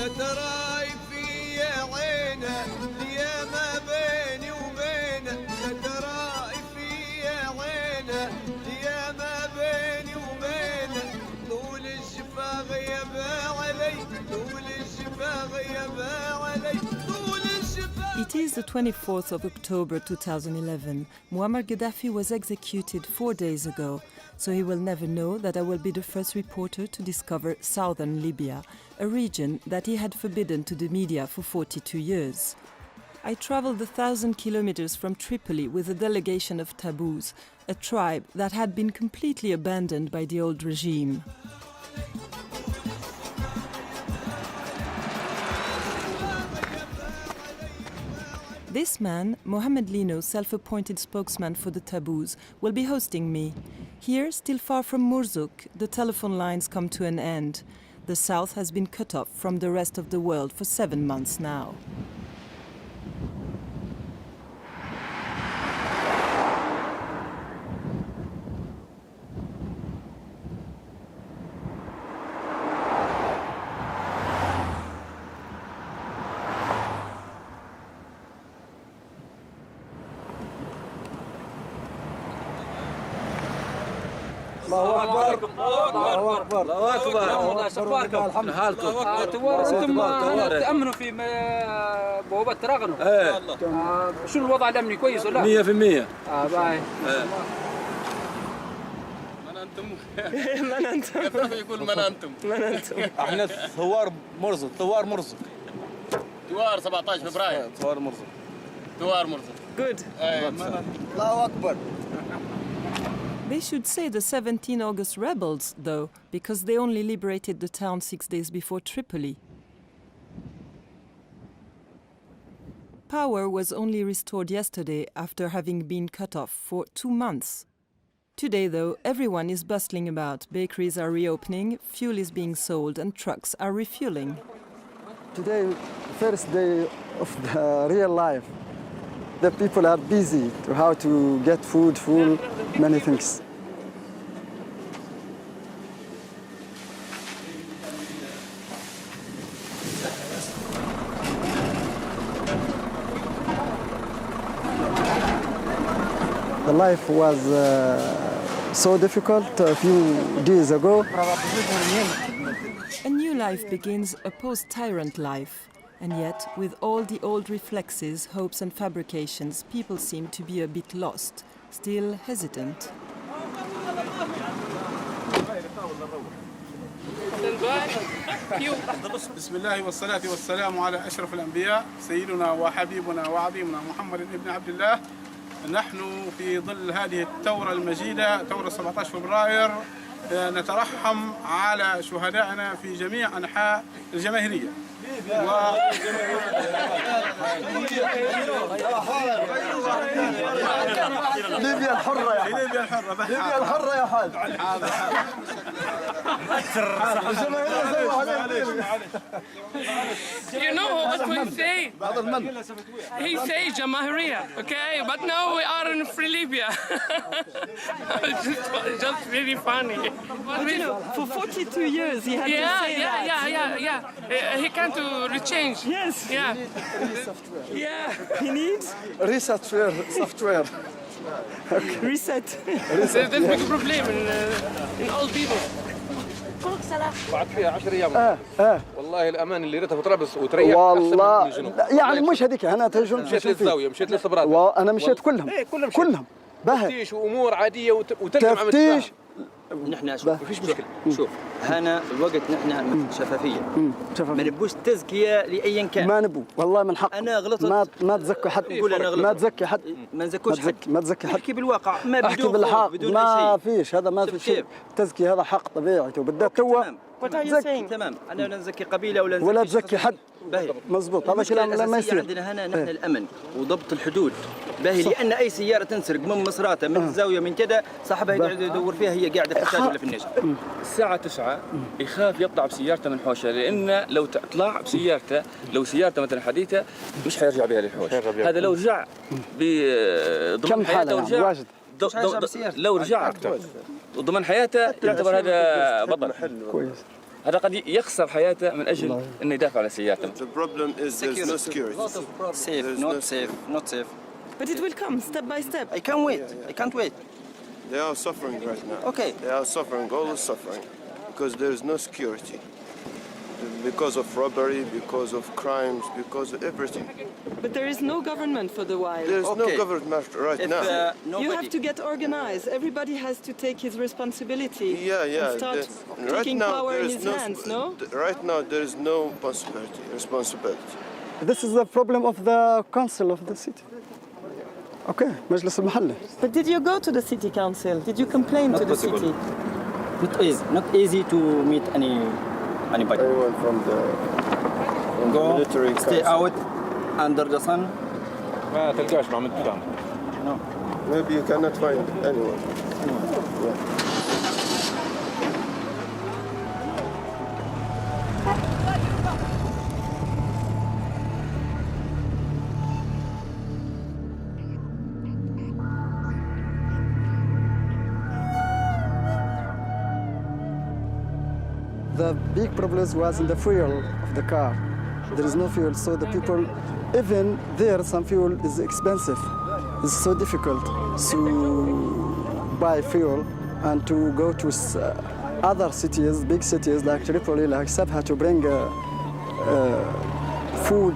لا تراي في عينه يا ما بيني وبينه لا تراي في عينه يا ما بيني وبينه طول الشفا غيب علي طول الشفا غيب علي طول الشفا. It is the 24th of October 2011. Muammar Gaddafi was executed 4 days ago, so he will never know that I will be the first reporter to discover southern Libya, a region that he had forbidden to the media for 42 years. I traveled 1,000 kilometers from Tripoli with a delegation of Taboos, a tribe that had been completely abandoned by the old regime. This man, Mohamed Lino, self-appointed spokesman for the Taboos, will be hosting me. Here, still far from Murzuk, the telephone lines come to an end. The south has been cut off from the rest of the world for 7 months now. الله اكبر الله اكبر الله اكبر شباركم حالكم انتم تامنوا في بوابه تراغنوا شو الوضع الامني كويس ولا 100% باي من انتم من أنتم؟ يقول من انتم احنا ثوار مرزق ثوار 17 فبراير ثوار مرزق Good. الله اكبر. They should say the 17 August rebels, though, because they only liberated the town 6 days before Tripoli. Power was only restored yesterday after having been cut off for 2 months. Today, though, everyone is bustling about. Bakeries are reopening, fuel is being sold, and trucks are refueling. Today, first day of the real life. The people are busy to how to get food, fuel, many things. The life was so difficult a few days ago. A new life begins, a post-tyrant life. And yet, with all the old reflexes, hopes and fabrications, people seem to be a bit lost, still hesitant. بسم الله والصلاة والسلام على أشرف الأنبياء سيدنا وحبيبنا وعظيمنا محمد بن عبد الله. نحن في ظل هذه الثورة المجيدة ثورة 17 فبراير نترحم على شهدائنا في جميع أنحاء الجماهيرية. ليبيا الحرة يا حاج. ليبيا الحرة. ليبيا الحرة يا حاج. You know what we say? He says Jamahiriya, okay? But now we are in free Libya. It's just really funny. But you know, for 42 years he had to say that. Yeah. He can't rechange. Yes. Yeah. Yeah. He needs software. reset. There's a big problem in all people. بعد فيها 10 ايام والله الامان اللي ريتها في طرابلس وتريح والله يعني مش هذيك انا تجربه مشيت للزاويه مشيت للصبرات وانا مشيت كلهم كلهم تفتيش وامور عاديه وترجم تفتيش. نحن شوف ما فيش مشكله شوف هنا الوقت نحن شفافيه ما نبوش تزكيه لايا كان ما نبو والله من حق انا غلطت ما تزكي حد ما تزكي حد ما نزكوش حد ما تزكي حد احكي بالواقع ما بدون بالحق ما فيش هذا ما في شيء تزكي هذا حق طبيعي وبالذات توا تمام انا لا نزكي قبيله ولا تزكي حد مزبوط هذا كلام لا ما يصير عندنا هنا نحن الامن وضبط الحدود باهي لان اي سياره تنسرق من مصراته من الزاويه من كذا صاحبها يقعد يدور فيها هي قاعده في الشاشه ولا في النجم الساعه 9 يخاف يطلع بسيارته من حوشه لان لو طلع بسيارته لو سيارته مثلا حديثه مش حيرجع بها للحوش هذا لو رجع بضمن حياته ورجع لو رجع ضمن حياته يعتبر هذا بطل كويس هذا قد يخسر حياته من اجل انه يدافع على سيارته. The problem is there's no security. Safe, not safe, not safe. But it will come step by step. I can't wait. I can't wait. They are suffering right now. Okay. They are suffering, always suffering, because there is no security. Because of robbery, because of crimes, because of everything. But there is no government for the while. There is no Okay. government right If now. nobody, You have to get organized. Everybody has to take his responsibility. Yeah. And start taking power in his hands, no? Right now there is no responsibility. This is the problem of the council of the city. Okay, مجلس المحلي. But did you go to the city council? Did you complain to the city? not easy to meet anybody. Anyone from the Go, military stay council. out under the sun. ما تلقاش مع مدام. Maybe you cannot find anyone. The big problem was in the fuel of the car. There is no fuel, so the people, even there, some fuel is expensive. It's so difficult to buy fuel and to go to other cities, big cities like Tripoli, like Sabha, to bring food.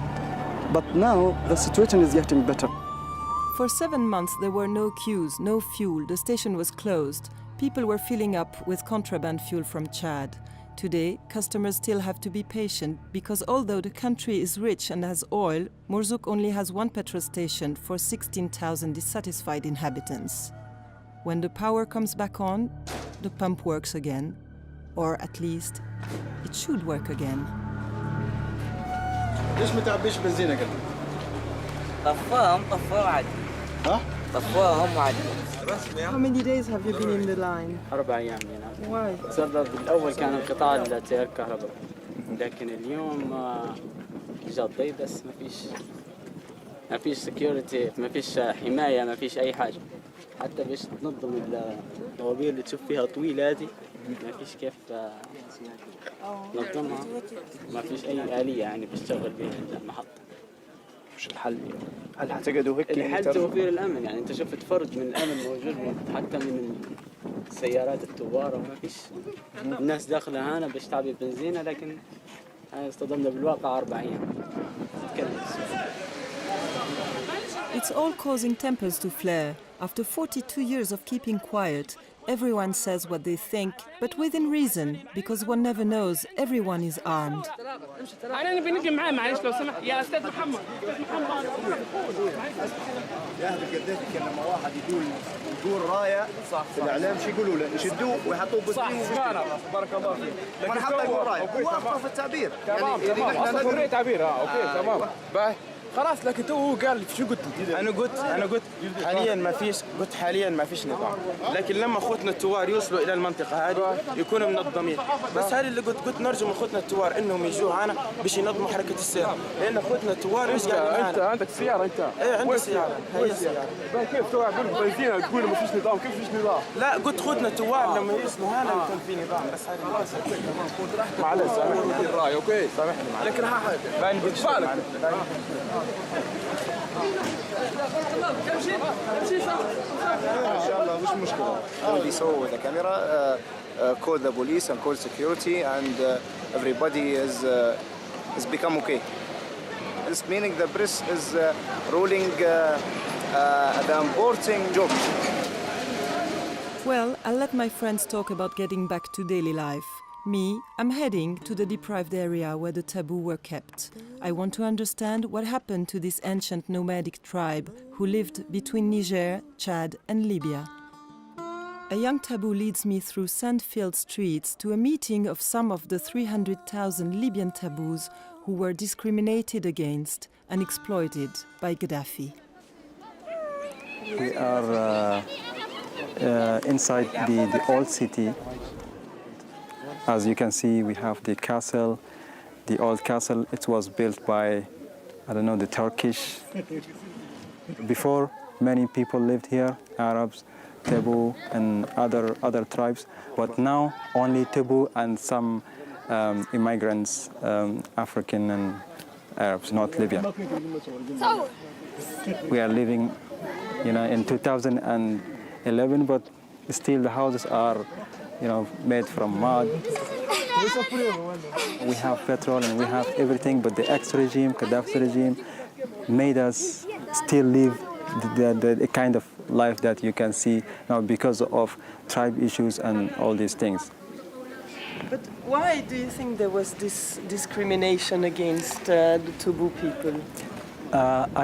But now the situation is getting better. For 7 months, there were no queues, no fuel. The station was closed. People were filling up with contraband fuel from Chad. Today, customers still have to be patient because although the country is rich and has oil, Mourzouk only has one petrol station for 16,000 dissatisfied inhabitants. When the power comes back on, the pump works again, or at least it should work again. ليش ما تعبيش بنزينة قلت؟ طفاهم عادي. ها؟ طفاهم عادي. How many days have you been in the line? 4 أيام هنا. Why? بسبب الأول كان انقطاع التيار الكهرباء، لكن اليوم جاء ضي بس ما فيش سكيورتي، ما فيش حماية، ما فيش أي حاجة. حتى باش تنظم الطوابير اللي تشوف فيها طويلة هذه ما فيش كيف تنظمها، ما فيش أي آلية يعني باش تشغل بها المحطة. وش الحل؟ هل حتقعدوا هيك؟ الحل توفير الأمن، يعني أنت شفت فرد من الأمن موجود حتى من السيارات التوار وما فيش الناس داخلة هنا باش تعبي بنزينة، لكن اصطدمنا بالواقع 4 أيام. It's all causing tempers to flare. After 42 years of keeping quiet, everyone says what they think, but within reason, because one never knows, everyone is armed. انا نبي نجي معاه معلش لو سمحت يا استاذ محمد. يهدي قديتك لما واحد يقول رايه في الاعلام شو يقولوا له؟ يشدوه ويحطوه بالدين. بارك الله فيك. لكن حتى يقول رايه هو اخطا في التعبير. يعني احنا حريه تعبير. اوكي تمام. باي خلاص. لكن تو هو قال شو قلت؟ انا قلت حاليا ما فيش نظام، لكن لما اخوتنا التوار يوصلوا الى المنطقه هذه يكونوا منظمين. بس هذا اللي قلت نرجو اخوتنا التوار انهم يجوا هنا باش ينظموا حركه السير، لان اخوتنا التوار مش قاعدين. انت عندك سياره؟ انت ايه عندي سياره. هي السياره. كيف تو بنزينه تقول ما فيش نظام؟ كيف فيش نظام؟ لا قلت اخوتنا التوار لما يوصلوا هنا يكون في نظام. بس هذا معلش سامحني الراي. اوكي سامحني لكن باين بتفعلك. ان شاء الله مش مشكله. They saw with the camera, call the police and call security, and everybody is become okay. This meaning the press is ruling the importing job. Well, I'll let my friends talk about getting back to daily life. Me, I'm heading to the deprived area where the taboo were kept. I want to understand what happened to this ancient nomadic tribe who lived between Niger, Chad, and Libya. A young taboo leads me through sand-filled streets to a meeting of some of the 300,000 Libyan taboos who were discriminated against and exploited by Gaddafi. We are inside the old city. As you can see, we have the castle, the old castle. It was built by, I don't know, the Turkish. Before, many people lived here, Arabs, Tebu, and other tribes. But now, only Tebu and some immigrants, African and Arabs, not Libya. We are living, in 2011, but still the houses are, made from mud. We have petrol and we have everything, but the ex-regime, Gaddafi's regime, made us still live the kind of life that you can see now because of tribe issues and all these things. But why do you think there was this discrimination against the Toubou people?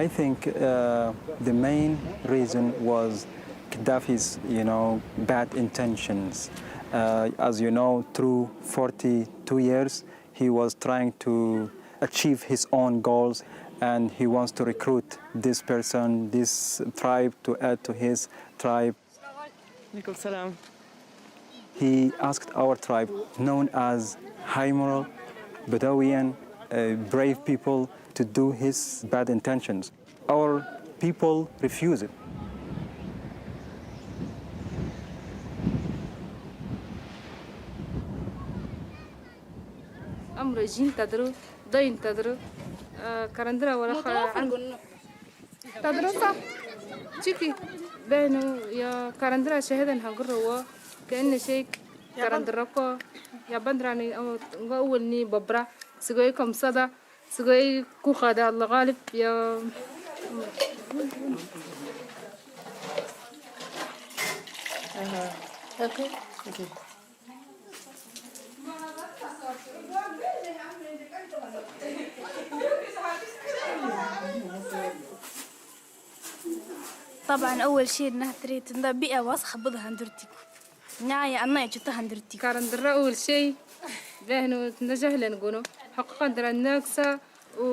I think the main reason was Gaddafi's, bad intentions. As you know, through 42 years, he was trying to achieve his own goals, and he wants to recruit this person, this tribe, to add to his tribe. He asked our tribe, known as high moral, Bedouin, brave people, to do his bad intentions. Our people refused it. أمر جين تدرو ضين تدرو كرندرا ولا تدرو صح شكي بينو يا كرندرا شهدا هنقروا كأن شيء كرندراكو يا بندراني أولني ببرا سجوي كم صدا سجوي كوخدا الله غالب يا Okay. طبعا أول شيء إنها تريد إن بيئة وسخة بدها هندرتيكو نهاية أنا يجتها هندرتيكو كارندرا أول شيء بهنو نجهل نقولوا حقا درا الناقصة و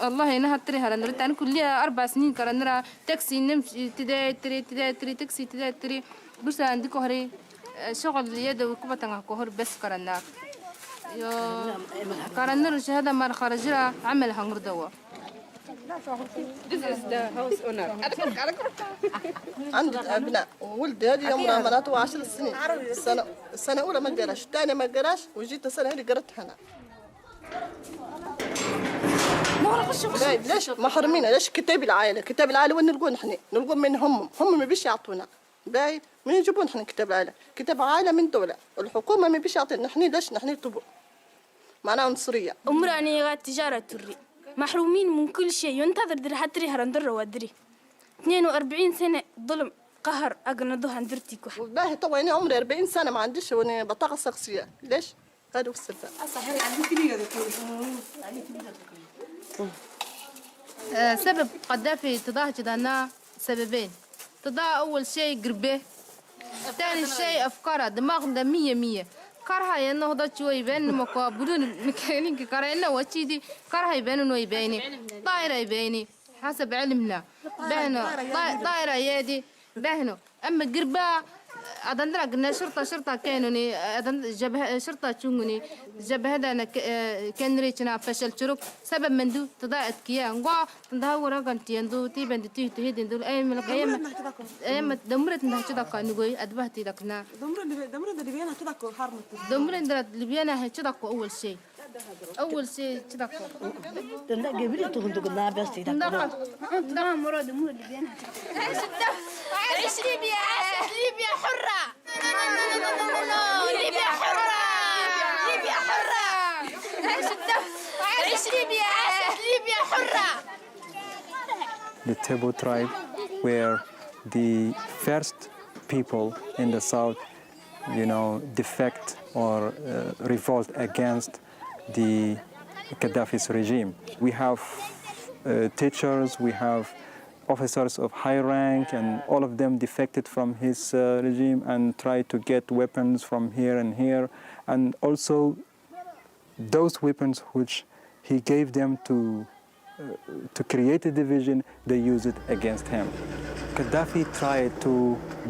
الله إنها تريها لأن أنا كلها 4 سنين كارندرا تاكسي نمشي تداي تري تاكسي تداي تري بس عندي كهري شغل يد وكبة كهر بس كارندرا يا كارندرا شهادة ما خرجها عمل هنقردوا This is the house owner. عندي أبناء وولدي هذه عمرها مرات 10 سنين. السنة الأولى ما قراش، الثانية ما قراش، وجيت السنة هذه قرت هنا. ليش محرمين؟ ليش كتاب العائلة وين نلقون نحن؟ نلقون من هم ما بيش يعطونا. باي من يجيبون نحن كتاب العائلة؟ كتاب عائلة من دولة، والحكومة ما بيش يعطينا نحن. ليش نحن طبو؟ معناها عنصرية. أمراني غات تجارة تري. محرومين من كل شيء ينتظر در حتري هرندر ودري 42 سنة ظلم قهر أقنضو هندرتيكو والله طبعا أنا عمري 40 سنة ما عنديش وانا بطاقة شخصية. ليش؟ هذا هو السبب. سبب قذافي تضاع جدنا سببين. تضاع أول شيء قربه، ثاني شيء أفكاره دماغ ده 100 كارها ينه هذا شوي بين مقابلون مكانين كارينا وشيدي كارها يبينوا إنه يبيني طائرة يبيني حسب علمنا بهنو طائرة يدي بهنو أما قربا أدندرا قلنا شرطة كانوني جبهة شرطة تشونغني جبهة أنا كان ريتنا فشل شروك سبب من دو تضاعت كيا نقع تندهور أكن تيندو تيبند تهدين دول أيام دمرت نده كذا كانوي أدبهتي لكنا دمرت الليبيان كذا كو حرمت دمرت الليبيان كذا كو أول شيء كذا كو تندق قبل تهندق النابس تندق مراد مو الليبيان عيش ليبيا حرة ليبيا حرة عيش ليبيا حرة. The Toubou tribe were the first people in the south, defect or revolt against the Gaddafi's regime. We have teachers, we have officers of high rank, and all of them defected from his regime and tried to get weapons from here and here. And also those weapons which he gave them to create a division, they use it against him. Gaddafi tried to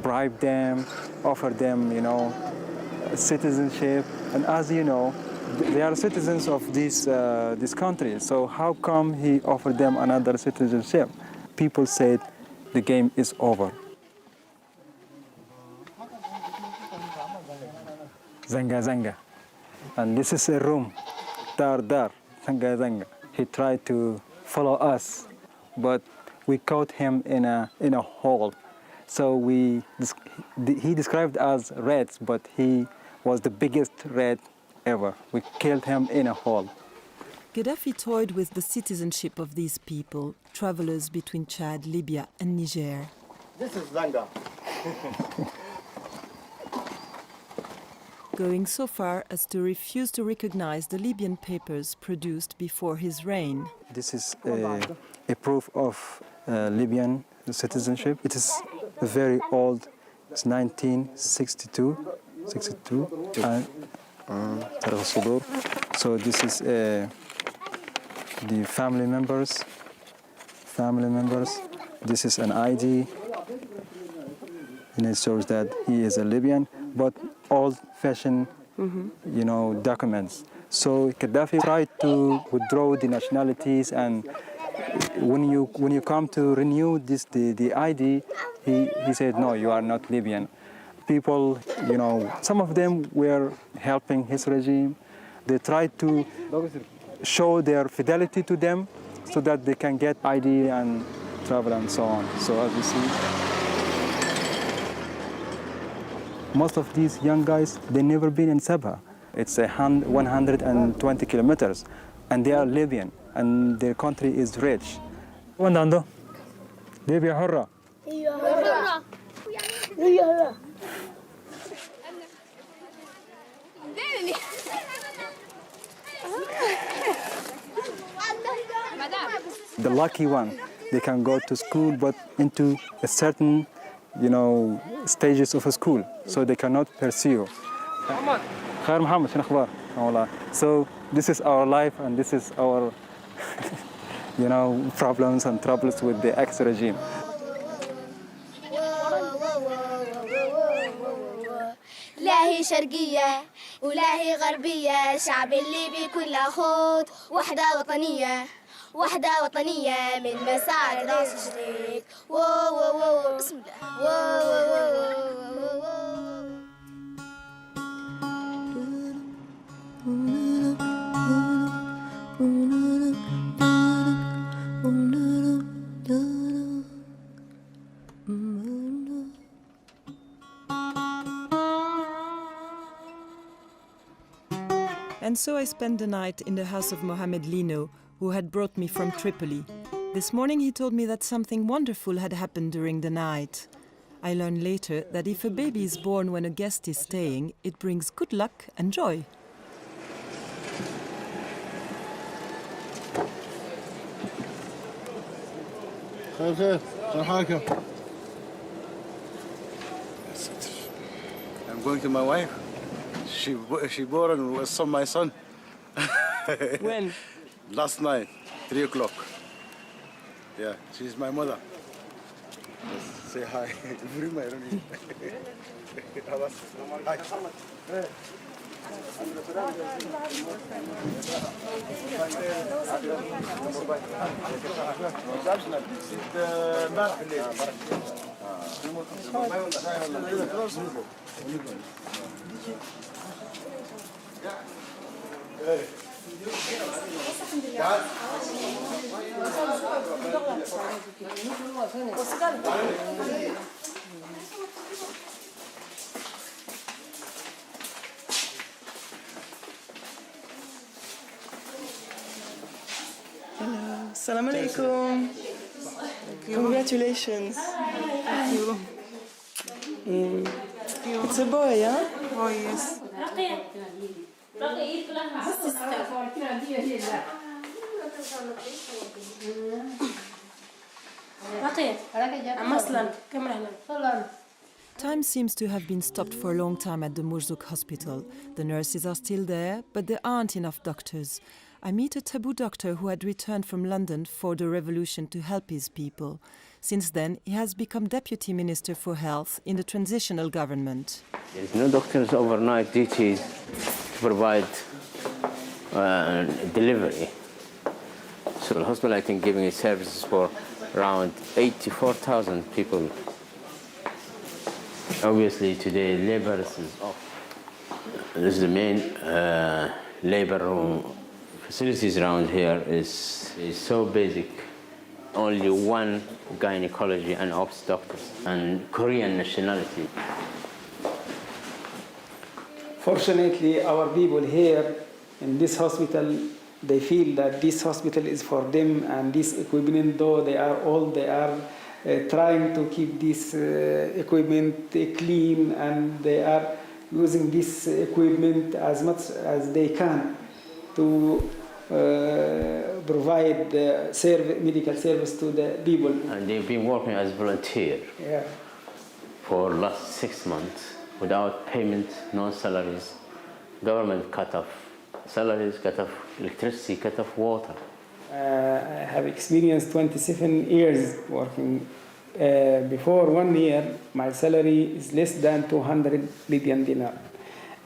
bribe them, offer them, citizenship. And as you know, they are citizens of this country. So how come he offered them another citizenship? People said the game is over. Zanga Zanga. And this is a room, dar, zanga, zanga. He tried to follow us, but we caught him in a hole. So he described us rats, but he was the biggest rat ever. We killed him in a hole. Gaddafi toyed with the citizenship of these people, travelers between Chad, Libya and Niger. This is Zanga. Going so far as to refuse to recognize the Libyan papers produced before his reign. This is a proof of Libyan citizenship. It is very old. It's 1962. So this is the family members. This is an ID. And it shows that he is a Libyan, but old-fashioned, documents. So Gaddafi tried to withdraw the nationalities, and when you come to renew the ID, he said, no, you are not Libyan. People, some of them were helping his regime. They tried to show their fidelity to them so that they can get ID and travel and so on. So as you see, most of these young guys, they never been in Sabha. It's 120 kilometers, and they are Libyan, and their country is rich. وين عنده؟ ليبيا حرة. The lucky one, they can go to school, but into a certain, stages of a school, so they cannot pursue. خير محمد شنو اخبار؟ والله. So this is our life, and this is our, problems and troubles with the ex-regime. لا هي شرقية ولا هي غربية، شعب الليبي كله خوت، وحدة وطنية من مساعد راس شريك. بسم And so I spent the night in the house of Mohamed Lino, who had brought me from Tripoli. This morning he told me that something wonderful had happened during the night. I learned later that if a baby is born when a guest is staying, it brings good luck and joy. I'm going to my wife. She born and was my son. When? Last night, 3 o'clock. Yeah, she's my mother. Say hi. Bring my Ronnie. Hi. Hello. Assalamu alaikum. Congratulations. Thank you. It's a boy, huh? Oh, yes. Time seems to have been stopped for a long time at the Mourzouk hospital. The nurses are still there, but there aren't enough doctors. I meet a taboo doctor who had returned from London for the revolution to help his people. Since then, he has become Deputy Minister for Health in the transitional government. There's no doctor's overnight duties to provide delivery. So the hospital, I think, giving its services for around 84,000 people. Obviously, today, labor is off. This is the main labor room. Facilities around here is so basic. Only one gynecology and ops doctor and Korean nationality. Fortunately, our people here in this hospital, they feel that this hospital is for them, and this equipment, though they are old, they are trying to keep this equipment clean, and they are using this equipment as much as they can to provide medical service to the people. And they've been working as volunteer for the last 6 months without payment, no salaries. Government cut off salaries, cut off electricity, cut off water. I have experienced 27 years working. Before 1 year, my salary is less than 200 Libyan dinar.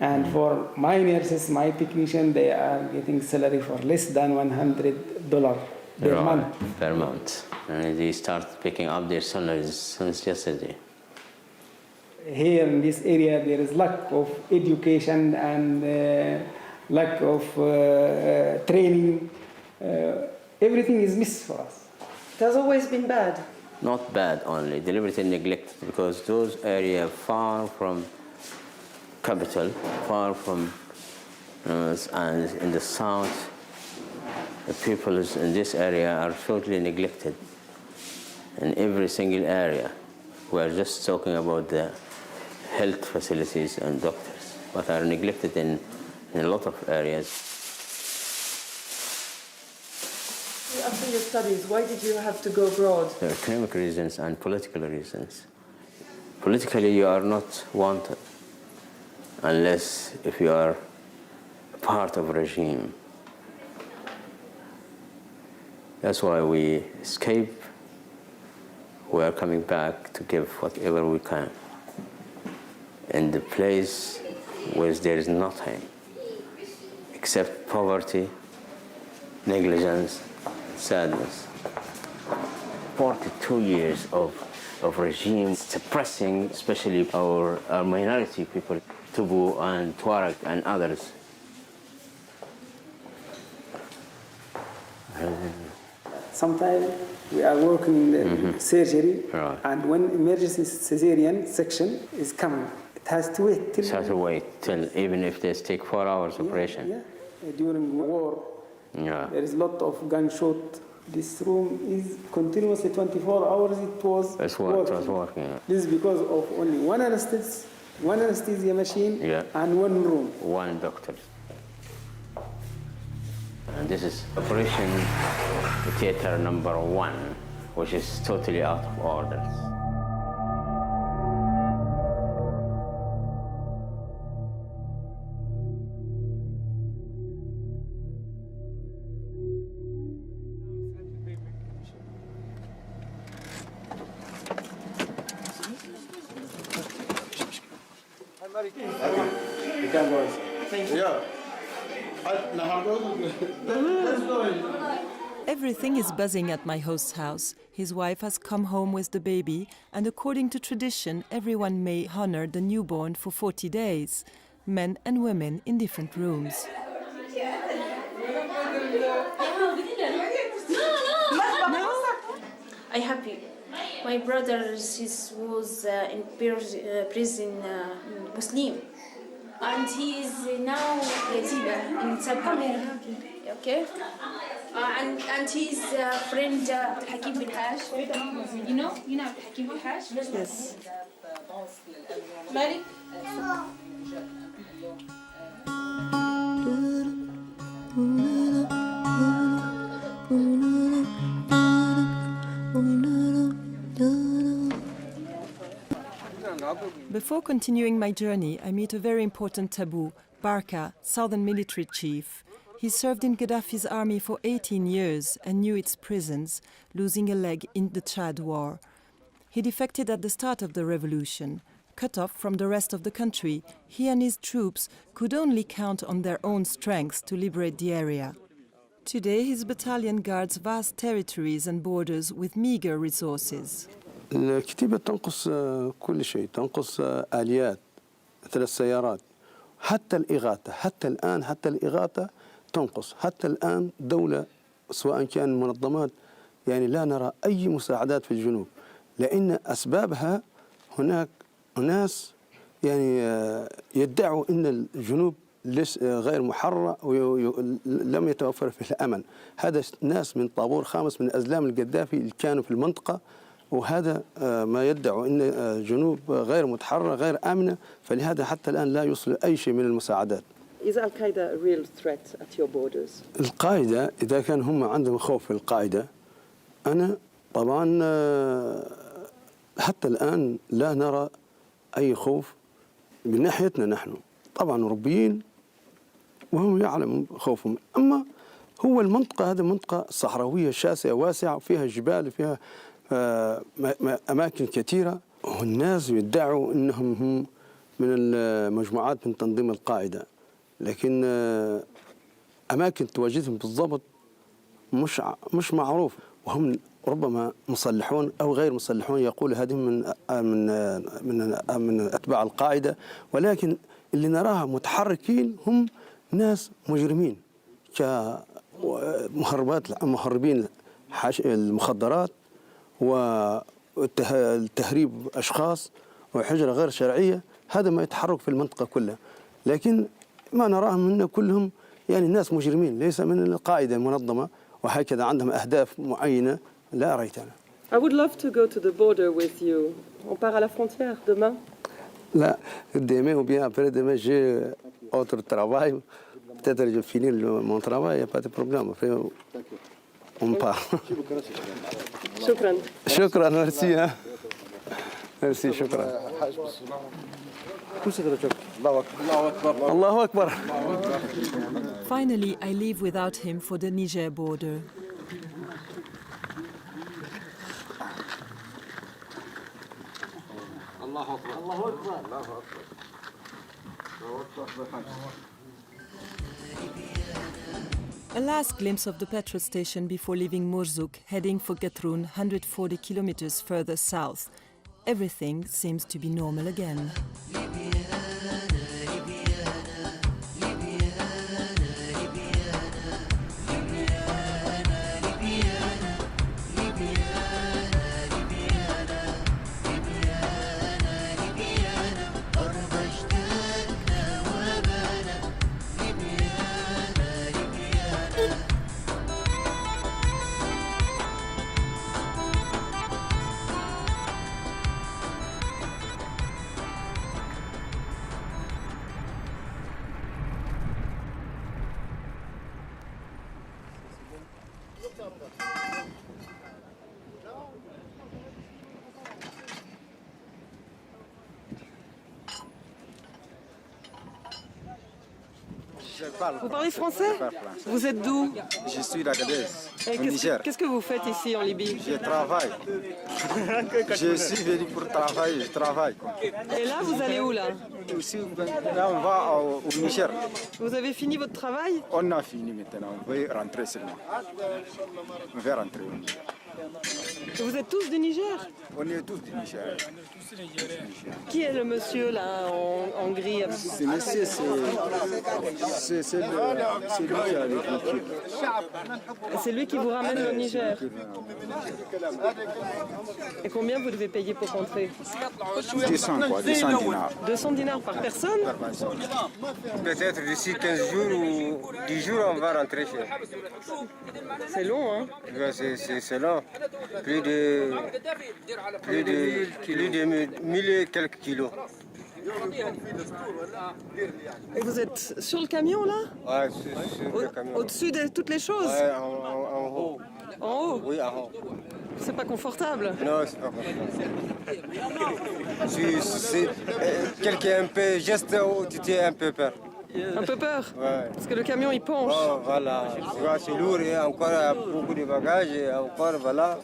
And for my nurses, my technician, they are getting salary for less than $100 per month. Per month. And they start picking up their salaries since yesterday. Here in this area, there is lack of education and lack of training. Everything is missed for us. It has always been bad. Not bad only, deliberately neglected, because those areas far from capital, far from, and in the south, the people in this area are totally neglected in every single area. We are just talking about the health facilities and doctors, but are neglected in a lot of areas. After your studies, why did you have to go abroad? There are economic reasons and political reasons. Politically, you are not wanted unless if you are part of a regime. That's why we escape. We are coming back to give whatever we can in the place where there is nothing except poverty, negligence, sadness. 42 years of regime suppressing especially our minority people, Tubu and Tuareg and others. Sometimes we are working in the surgery, and when emergency cesarean section is coming, it has to wait till. It has to wait till, even if they take 4 hours operation. Yeah. During war, there is a lot of gunshot. This room is continuously 24 hours. It was working. This is because of only one anesthesia machine and one room. One doctor. And this is operation theater number 1, which is totally out of order. Everything is buzzing at my host's house. His wife has come home with the baby, and according to tradition, everyone may honor the newborn for 40 days, men and women in different rooms. I'm happy. My brother was in prison Muslim, and he is now in Sabha. Okay, and his friend Hakim bin Haj. You know Hakim bin Haj? Yes. Malik. Before continuing my journey, I meet a very important taboo, Barka, Southern Military Chief. He served in Gaddafi's army for 18 years and knew its prisons, losing a leg in the Chad War. He defected at the start of the revolution. Cut off from the rest of the country, he and his troops could only count on their own strength to liberate the area. Today, his battalion guards vast territories and borders with meager resources. الكتيبة تنقص كل شيء، تنقص آليات مثل السيارات حتى الإغاثة حتى الآن حتى الإغاثة تنقص. حتى الآن دولة سواء كان منظمات يعني لا نرى أي مساعدات في الجنوب، لأن أسبابها هناك ناس يعني يدعوا أن الجنوب غير محرر ولم يتوفر فيه الأمن. هذا ناس من طابور خامس من أزلام القذافي اللي كانوا في المنطقة، وهذا ما يدعوا أن الجنوب غير متحررة غير آمنة، فلهذا حتى الآن لا يوصل أي شيء من المساعدات. Is Al-Qaeda a real threat at your borders? القاعدة إذا كان هم عندهم خوف في القاعدة، أنا طبعا حتى الآن لا نرى أي خوف من ناحيتنا نحن، طبعا أوروبيين وهم يعلموا خوفهم. أما هو المنطقة هذه منطقة صحراوية شاسعة واسعة وفيها جبال وفيها أماكن كثيرة، والناس يدعوا أنهم هم من المجموعات من تنظيم القاعدة، لكن أماكن تواجدهم بالضبط مش معروف، وهم ربما مسلحون أو غير مسلحون، يقول هذه من أتباع القاعدة، ولكن اللي نراها متحركين هم ناس مجرمين كمهربين المخدرات والتهريب أشخاص وحجرة غير شرعية. هذا ما يتحرك في المنطقة كلها، لكن ما نراهم من كلهم يعني ناس مجرمين ليس من القاعدة المنظمة، وهكذا عندهم أهداف معينة لا رأيتنا. I would love to go to the border with you. On part à la frontière demain? Là, demain ou bien après demain, j'ai autre travail. Peut-être que je finis mon travail, il n'y a pas de problème. Après, on part. شكرا. شكرا، merci. Merci, شكرا. الله أكبر. Finally, I leave without him for the Niger border. A last glimpse of the petrol station before leaving Mourzouk, heading for Gatroun, 140 kilometers further south. Everything seems to be normal again. Vous parlez français? Vous êtes d'où? Je suis d'Agadez, au Niger. Qu'est-ce que vous faites ici en Libye? Je travaille. Je suis venu pour travailler, je travaille. Et là, vous allez où là? Là, on va au Niger. Vous avez fini votre travail? On a fini maintenant, on veut rentrer seulement. On veut rentrer au Niger. Vous êtes tous du Niger? On est tous du Niger. Qui est le monsieur là en gris? Ce monsieur, c'est lui qui a l'écriture. C'est lui qui vous ramène au Niger. Et combien vous devez payer pour rentrer? 200 quoi, 200 dinars. 200 dinars par personne? Peut-être d'ici 15 jours ou 10 jours, on va rentrer chez nous. C'est long, hein? C'est long. Plus de 1000 et quelques kilos. Et vous êtes sur le camion là? Ouais, sur le camion. Au-dessus de toutes les choses? Ouais, en haut. En haut? Oui, en haut. C'est pas confortable? Non, c'est pas confortable. C'est quelqu'un un peu geste où tu es un peu peur. Un peu peur? Ouais. Parce que le camion il penche. Oh, voilà. Tu vois, c'est lourd et encore beaucoup de bagages et encore, voilà.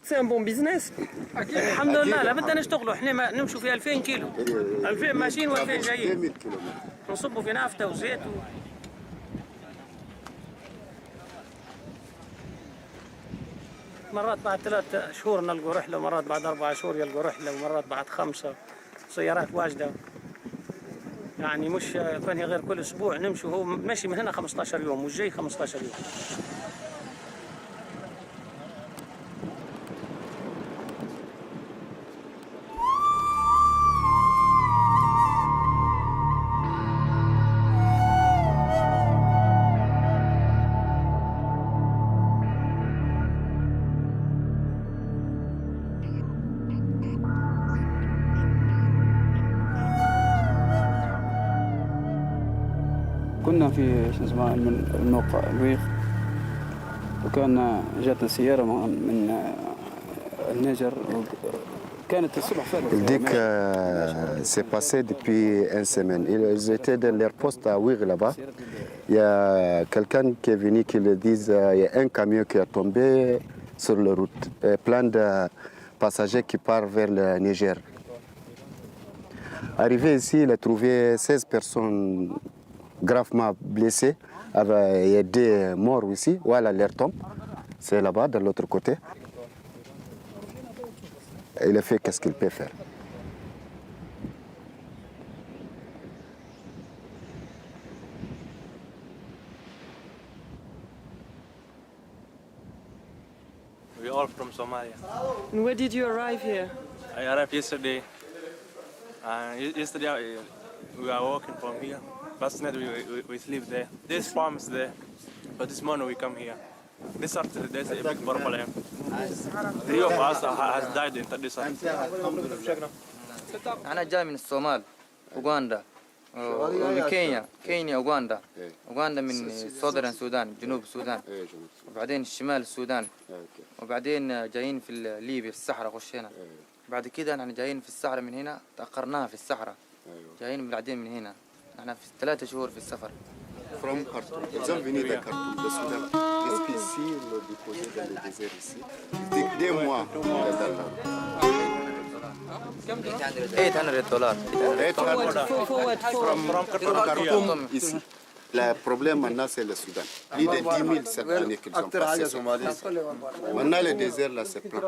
C'est un bon business. الحمد لله لا بدنا نشتغلوا احنا نمشوا في 2000 كيلو 2000 ماشيين و2000 جايين نصبوا في نافطه وزيت مرات بعد 3 شهور نلقوا رحلة، مرات بعد 4 شهور يلقوا رحلة، ومرات بعد 5. سيارات واجدة يعني مش ثانية غير كل أسبوع نمشي. هو ماشي من هنا 15 يوم والجاي 15 يوم. كنا في شو اسمه الموقع الويخ، وكان جاتنا سيارة من النيجر، كانت الصبح فعلا. Il dit que c'est passé depuis une semaine. Ils étaient dans leur poste à Ouir là-bas. Il y a quelqu'un qui est venu qui le dise il y a un camion qui est tombé sur la route, plein de passagers qui partent vers le Niger. Arrivé ici, il a trouvé 16 personnes gravement blessés. Il y a des morts ici. Voilà leur tombe. C'est là-bas, de l'autre côté. Il a fait qu'est-ce qu'il peut faire. We are from Somalia. And where did you arrive here? I arrived yesterday. Yesterday we are walking from here. Last night we sleep there. There's farms there, but this morning we come here. This after there's a big problem. 3 of us has died in this. أنا جاي من الصومال، أوغندا، ومن كينيا أوغندا، أوغندا من صدر السودان، جنوب السودان، وبعدين شمال السودان، وبعدين جايين في ليبيا في الصحراء خشينا. بعد كده نحن جايين في الصحراء من هنا، تأخرناها في الصحراء، جايين بعدين من هنا. نحن في 3 شهور في السفر. From Khartoum. Ils ont venu de Khartoum, de Soudan. Jusqu'ici, le déposé dans le désert ici. C'est 2 mois de Dakar. $800. From Khartoum ici. Le problème maintenant, c'est le Soudan. Plus de 10 000 cette année qu'ils ont passé. Maintenant, le désert, là, c'est plein.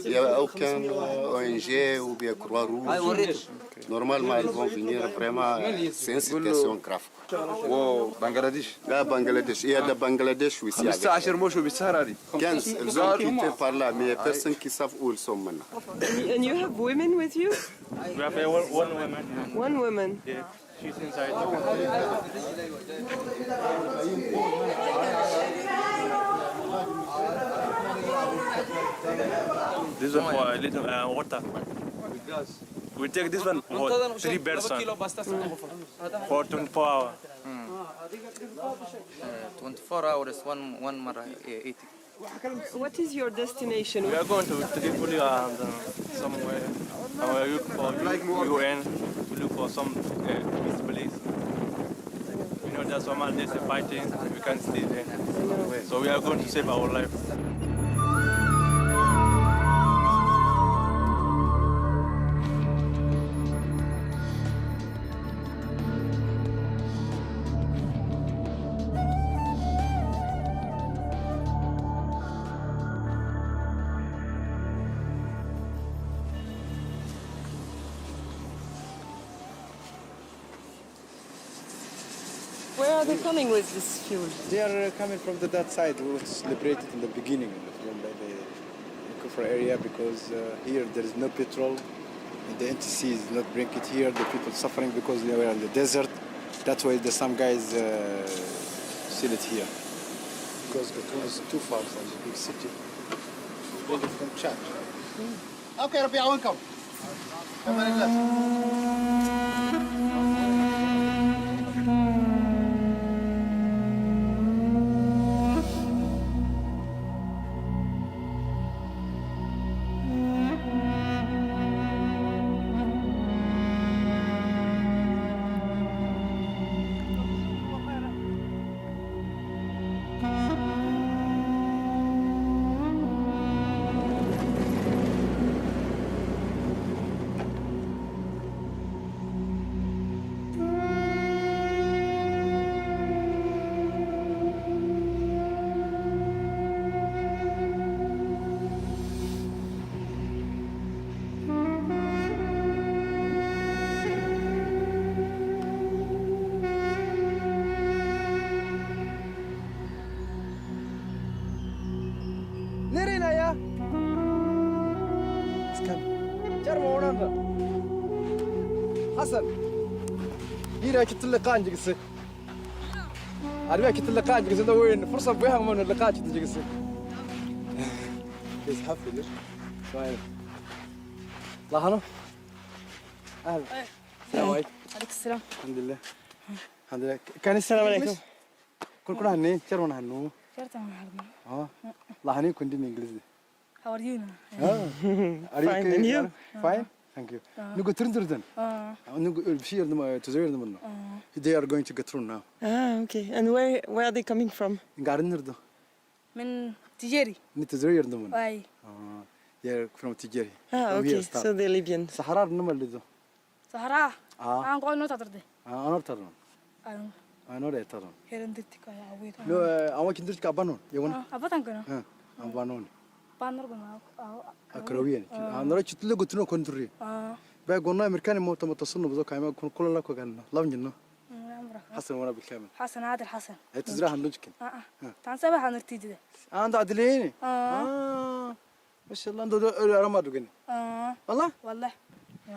Il n'y a aucun ONG ou bien Croix-Rouge. Normalement, ils vont venir vraiment. C'est une situation grave. Wow, Bangladesh. Là, Bangladesh. Il y a de Bangladesh aussi. 15. Ils ont quitté par là, mais il n'y a personne qui savent où ils sont maintenant. And you have women with you? We have one woman. One woman. Yeah, she's inside. This one for a little water. We take this one for 3 persons for 24 hours. 24 hours, one مرة eating. What is your destination? We are going to Tripoli and somewhere. We look for UN. We look for some peace place. You know, there's Somalia, there's a fighting. We can't stay there. So we are going to save our life. Where are they coming with this fuel? They are coming from that side, which was liberated in the beginning from the Kufra area, because here there is no petrol, and the NTC is not bring it here. The people suffering because they were in the desert. That's why some guys sell it here, because it was too far from the big city. Bring it from Chad. Okay, Rabia, welcome. حسن هنا كنت اللقاء نجلس أربعة كنت اللقاء نجلس ده وين فرصة بيها من اللقاء كنت نجلس بس حفل ليش شوية لا هلا أهلا السلام عليكم عليك السلام الحمد لله الحمد لله كان السلام عليكم كل هني شرون هنو شرطة محمد لا هني كنت إنجليزي How are you? Fine, and you? Fine, thank you. نقول ترندردن. نقول بشير نما تزوير نمنا. They are going to get through now. Okay. And where are they coming from? قاعدين نردو. من تجاري. نتزوير نمنا. أي. They're from تجاري. Okay. So they're Libyan. صحراء نما لدو. صحراء. أنا قاعد نوت أتردد. أنا ترون. أنا رأي ترون. هرندتك يا عويد. لو أنا كنت كابانون. يونا. أبدا كنا. أبانون. بانر كنا. أكرويين. أنا رأيت تلو قلت له كنتري. بقى قلنا أمريكاني موت متصل بذوق كمان كل لك وكان لام جنّه. حسن وانا بالكامل. حسن عادل حسن. تزرع هنلوجكن. تعال سبح هنرتدي ده. أنت عادليني. ما شاء الله أنت رماد وجني. والله. والله.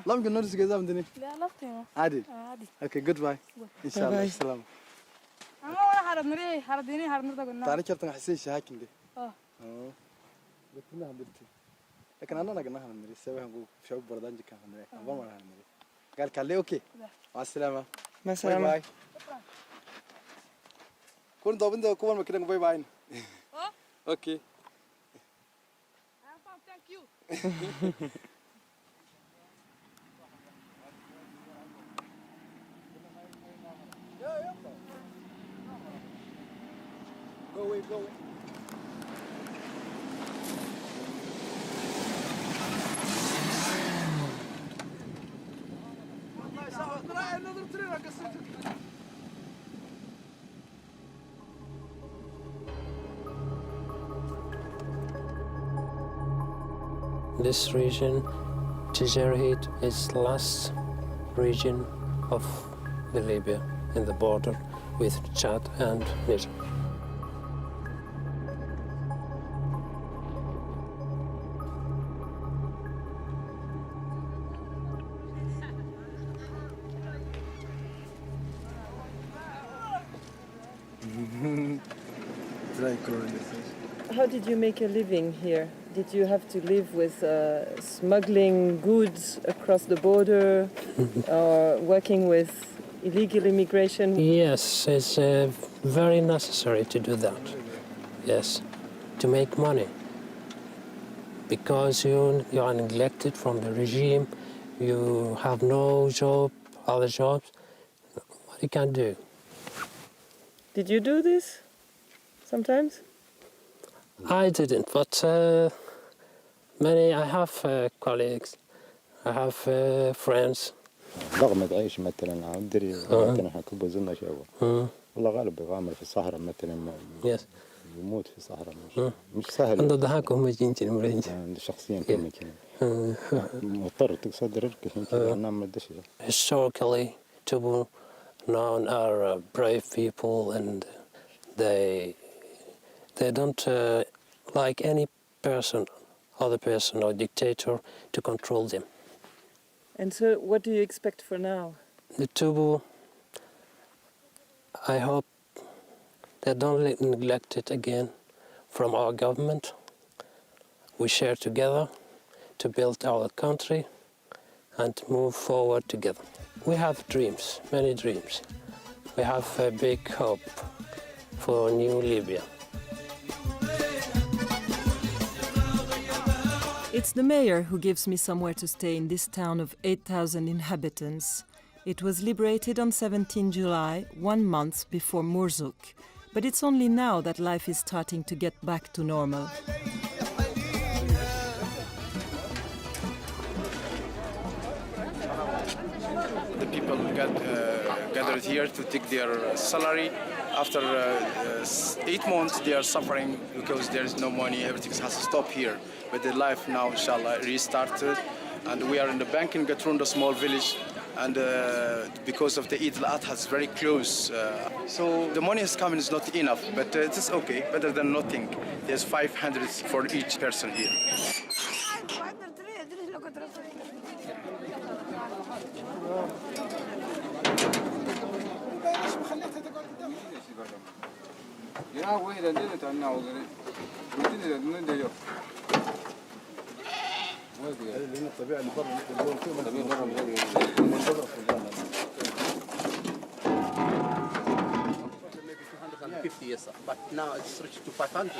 لام جنّه رزق كذا مدني. لا لفتي. عادي. عادي. Okay goodbye. إن شاء الله السلام. أنا ولا حرب مري حرديني حرب نرد قلنا. تعرف كيف تنحسين شهاكين دي. قلت لها هندرتي. لكن أنا قلنا هندري سوي هنقول شعوب بردان جكان هندري. أبغى ما هندري. قال كلي أوكي. مع السلامة. مع السلامة. باي باي. كون ضابين ده كمان مكانك باي باي. أوكي. Thank you. Go away, go away. This region, Tijerhit, is the last region of the Libya in the border with Chad and Niger. How did you make a living here? Did you have to live with smuggling goods across the border or working with illegal immigration? Yes, it's very necessary to do that. Yes, to make money. Because you are neglected from the regime, you have no job, other jobs, what you can do? Did you do this sometimes? I didn't, but I have colleagues, I have friends. ضغمة عيش مثلا عندري مثلا احنا كل بزلنا شابه والله غالب بيغامر في الصحراء مثلا يموت في الصحراء مش سهل عند ضحك هم جينتي المريج شخصيا كم مضطر تقصد رجلك يمكن نعمل دشة. Historically, Tubu known are brave people, and they don't like any person, other person or dictator to control them. And so what do you expect for now? The Tubu, I hope they don't neglect it again from our government. We share together to build our country and move forward together. We have dreams, many dreams. We have a big hope for new Libya. It's the mayor who gives me somewhere to stay in this town of 8,000 inhabitants. It was liberated on 17 July, 1 month before Murzuk. But it's only now that life is starting to get back to normal. The people gathered here to take their salary. After 8 months, they are suffering because there is no money. Everything has to stop here. But the life now, inshallah, restarted. And we are in the bank in Gatrunda, small village. And because of the Eid al-Adha, it's very close. So the money is coming is not enough, but it is okay, better than nothing. There's 500 for each person here. Yes, but now it's reached to 500.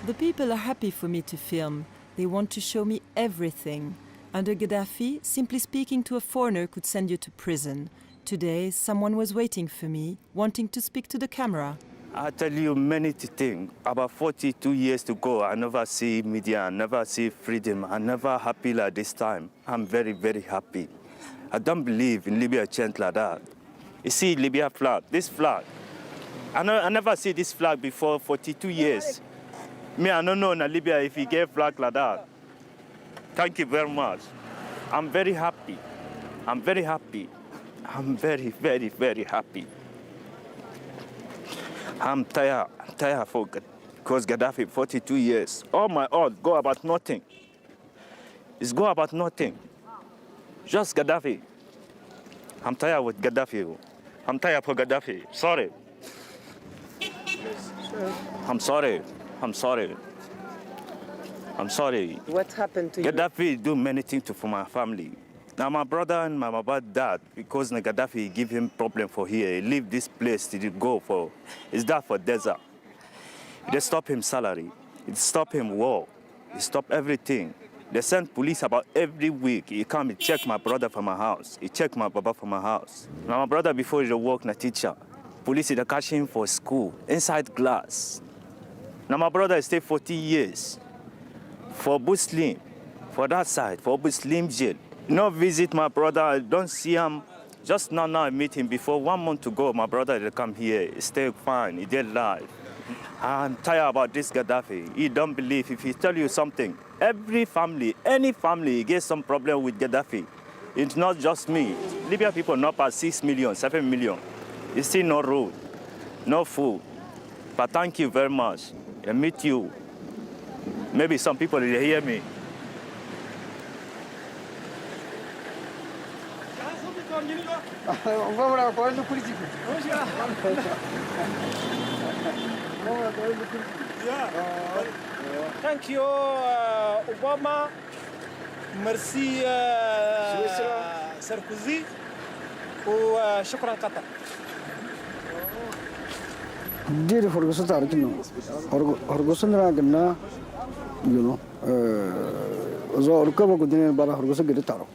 The people are happy for me to film. They want to show me everything. Under Gaddafi, simply speaking to a foreigner could send you to prison. Today, someone was waiting for me, wanting to speak to the camera. I tell you many things. About 42 years to go, I never see media, I never see freedom. I'm never happy like this time. I'm very, very happy. I don't believe in Libya change like that. You see Libya flag, this flag. I never see this flag before 42 years. Me, I don't know in Libya if he gave flag like that. Thank you very much. I'm very happy. I'm very happy. I'm very, very, very happy. I'm tired for because Gaddafi, 42 years. All my oath go about nothing. It's go about nothing. Just Gaddafi. I'm tired with Gaddafi. I'm tired for Gaddafi. Sorry. I'm sorry. I'm sorry. I'm sorry. What happened to you? Gaddafi do many things for my family. Now my brother and my mother died because Gaddafi give him problem for here. He leave this place to go for. It's that for desert. They stop him salary. It stop him war. It stop everything. They send police about every week. He come and check my brother from my house. He check my baba from my house. Now my brother before he work na teacher. Police they catch him for school inside glass. Now my brother stay 40 years for Muslim, for that side, for Muslim jail. No visit my brother, I don't see him. Just now I meet him before 1 month ago. My brother they come here, he stay fine, he did live. I'm tired about this Gaddafi. He don't believe if he tell you something. Every family, any family gets some problem with Gaddafi. It's not just me. Libya people not past 6 million, 7 million. You see no road, no food. But thank you very much. I meet you. Maybe some people will hear me. Thank you, Obama. Merci, Sarkozy. وشكرا قطر. ديري فرقصة تعرفينه فرقصة نراقبنا ينو زور كم قدرنا برا فرقصة قدرت تعرف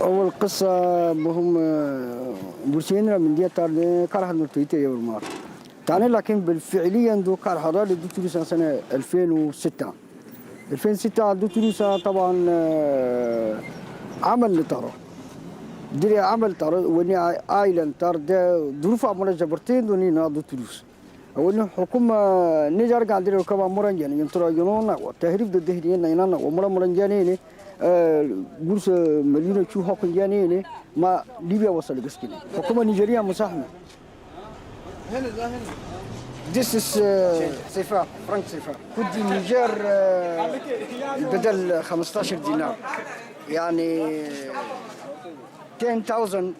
أول قصة بهم برسينا من دي تارد كاره نرتيته يوم مار تاني لكن بالفعليا دو كاره هذا اللي دوتلوسا سنة 2006 دوتلوسا طبعا عمل لتارو ديري عمل تارو وني آيلاند تارد ظروف عمل جبرتين وني نادو تلوس وني حكومة نجار قاعد يرو كمان مرنجاني ينترا ينونا وتهريب ضد هدينا ينانا ومرا مرنجاني بورس مليون شو حكم جاني ما ليبيا وصل قسكني حكومة نيجيريا مساهمة This is سيفا فرنك سيفا كنت نيجر بدل 15 دينار يعني 10,000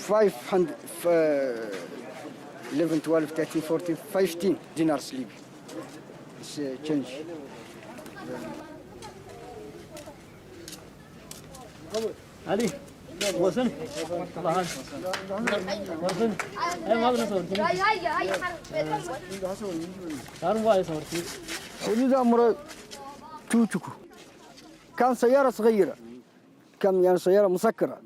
500 11 12 13 14 15 dinars Libya. It's change. علي وصل وصل اي ما بنصور كانوا وايد صورتي حدود امر توتكو كان سيارة صغيرة كم يعني سيارة مسكرة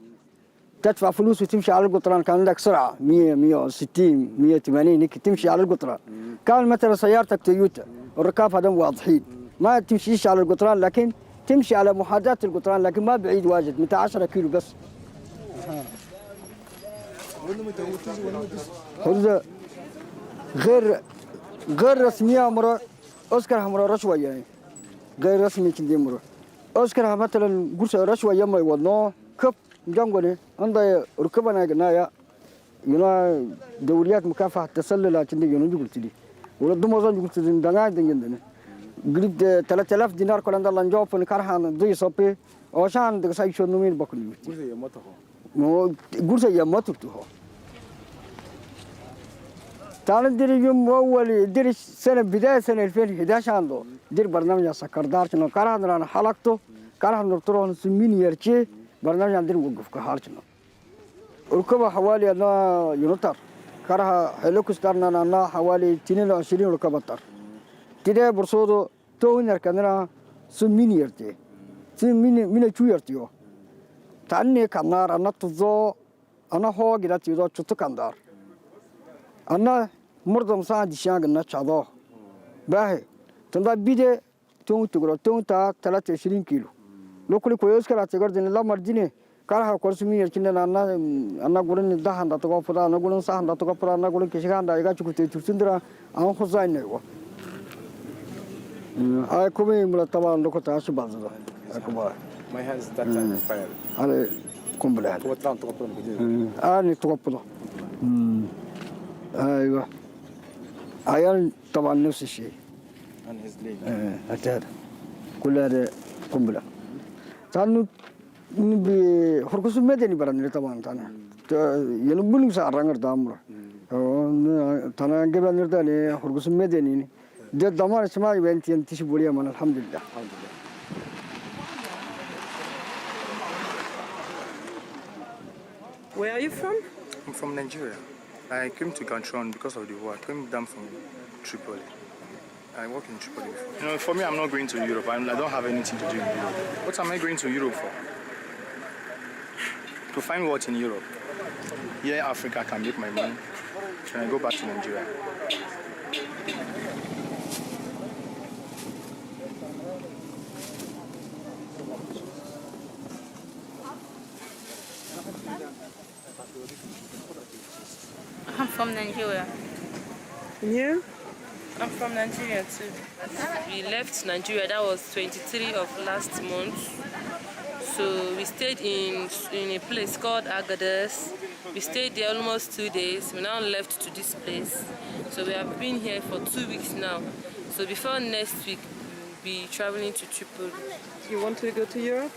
تدفع فلوس وتمشي على القطران كان عندك سرعة 100 160 180 هيك تمشي على القطران كان مثلا سيارتك تويوتا الركاب هذول واضحين ما تمشيش على القطران لكن تمشي على محاذاة القطران لكن ما بعيد واجد متى 10 كيلو بس هذا غير رسمية مرة أذكرها مرة رشوة يعني غير رسمي كندي مرة أذكرها مثلا قرص رشوة يما يودناه كب جنبنا عند ركبنا جنايا ينا دوريات مكافحة التسلل اللي ينو قلت لي ولا دموزان قلت لي دعاء ديندنا قريب 3000 دينار كل عند الله نجوب نكرهان ضي صبي عشان دكساي شو نمير بكل قرصة يمته مو قرصة يمته هو تعال دري يوم أول دري سنة بداية سنة 2011 عنده دير برنامج سكردار شنو كرهان رانا حلقته كرهان نطرون سمين يرشي برنامج عندنا وقف كهارشنا ركبه حوالي أنا ينطر كره هلوكستارنا أنا حوالي 22 ركبة طر تدا برصودو تونر كنا سمين يرتي سمين من شو يرتيو تاني كنار أنا تزو أنا هو كده تيزو شتو كندار أنا مردم سان ديشان كنا شادو باهي تندا بيدة تون تقول تون تا 23 كيلو لو كل كويس كلا تقدر دين الله مرجينه كاره كورسمي يركينا أنا قولن ده هندا تقول فلا أنا قولن سه هندا تقول فلا أنا قولن كيشك هندا يقع شو كتير تشوفندرا أنا خزاين نيجوا أي كومي مرتبا لو كنت عايش بعضه أكبر My hands that time fire. على كومبلا توتران تقبلون كده. أنا تقبله أيوة أيان طبعا نفس الشيء And his leg. أتاد كل هذا قنبلة تانو بحركة مدني براني طبعا تانا ينبوني سارعنا دامرة تانا قبل نرداني حركة مدني ده دمار اسمه بنتي انتش بوليا من الحمد لله. Where are you from? I'm from Nigeria. I came to Gantron because of the war. I came down from Tripoli. I work in Tripoli before. You know, for me, I'm not going to Europe. I don't have anything to do in Europe. What am I going to Europe for? To find what in Europe? Here in Africa, I can make my money. When I go back to Nigeria. I'm from Nigeria. You? I'm from Nigeria too. We left Nigeria, that was 23 of last month. So we stayed in a place called Agadez. We stayed there almost 2 days. We now left to this place. So we have been here for 2 weeks now. So before next week, we'll be traveling to Tripoli. You want to go to Europe?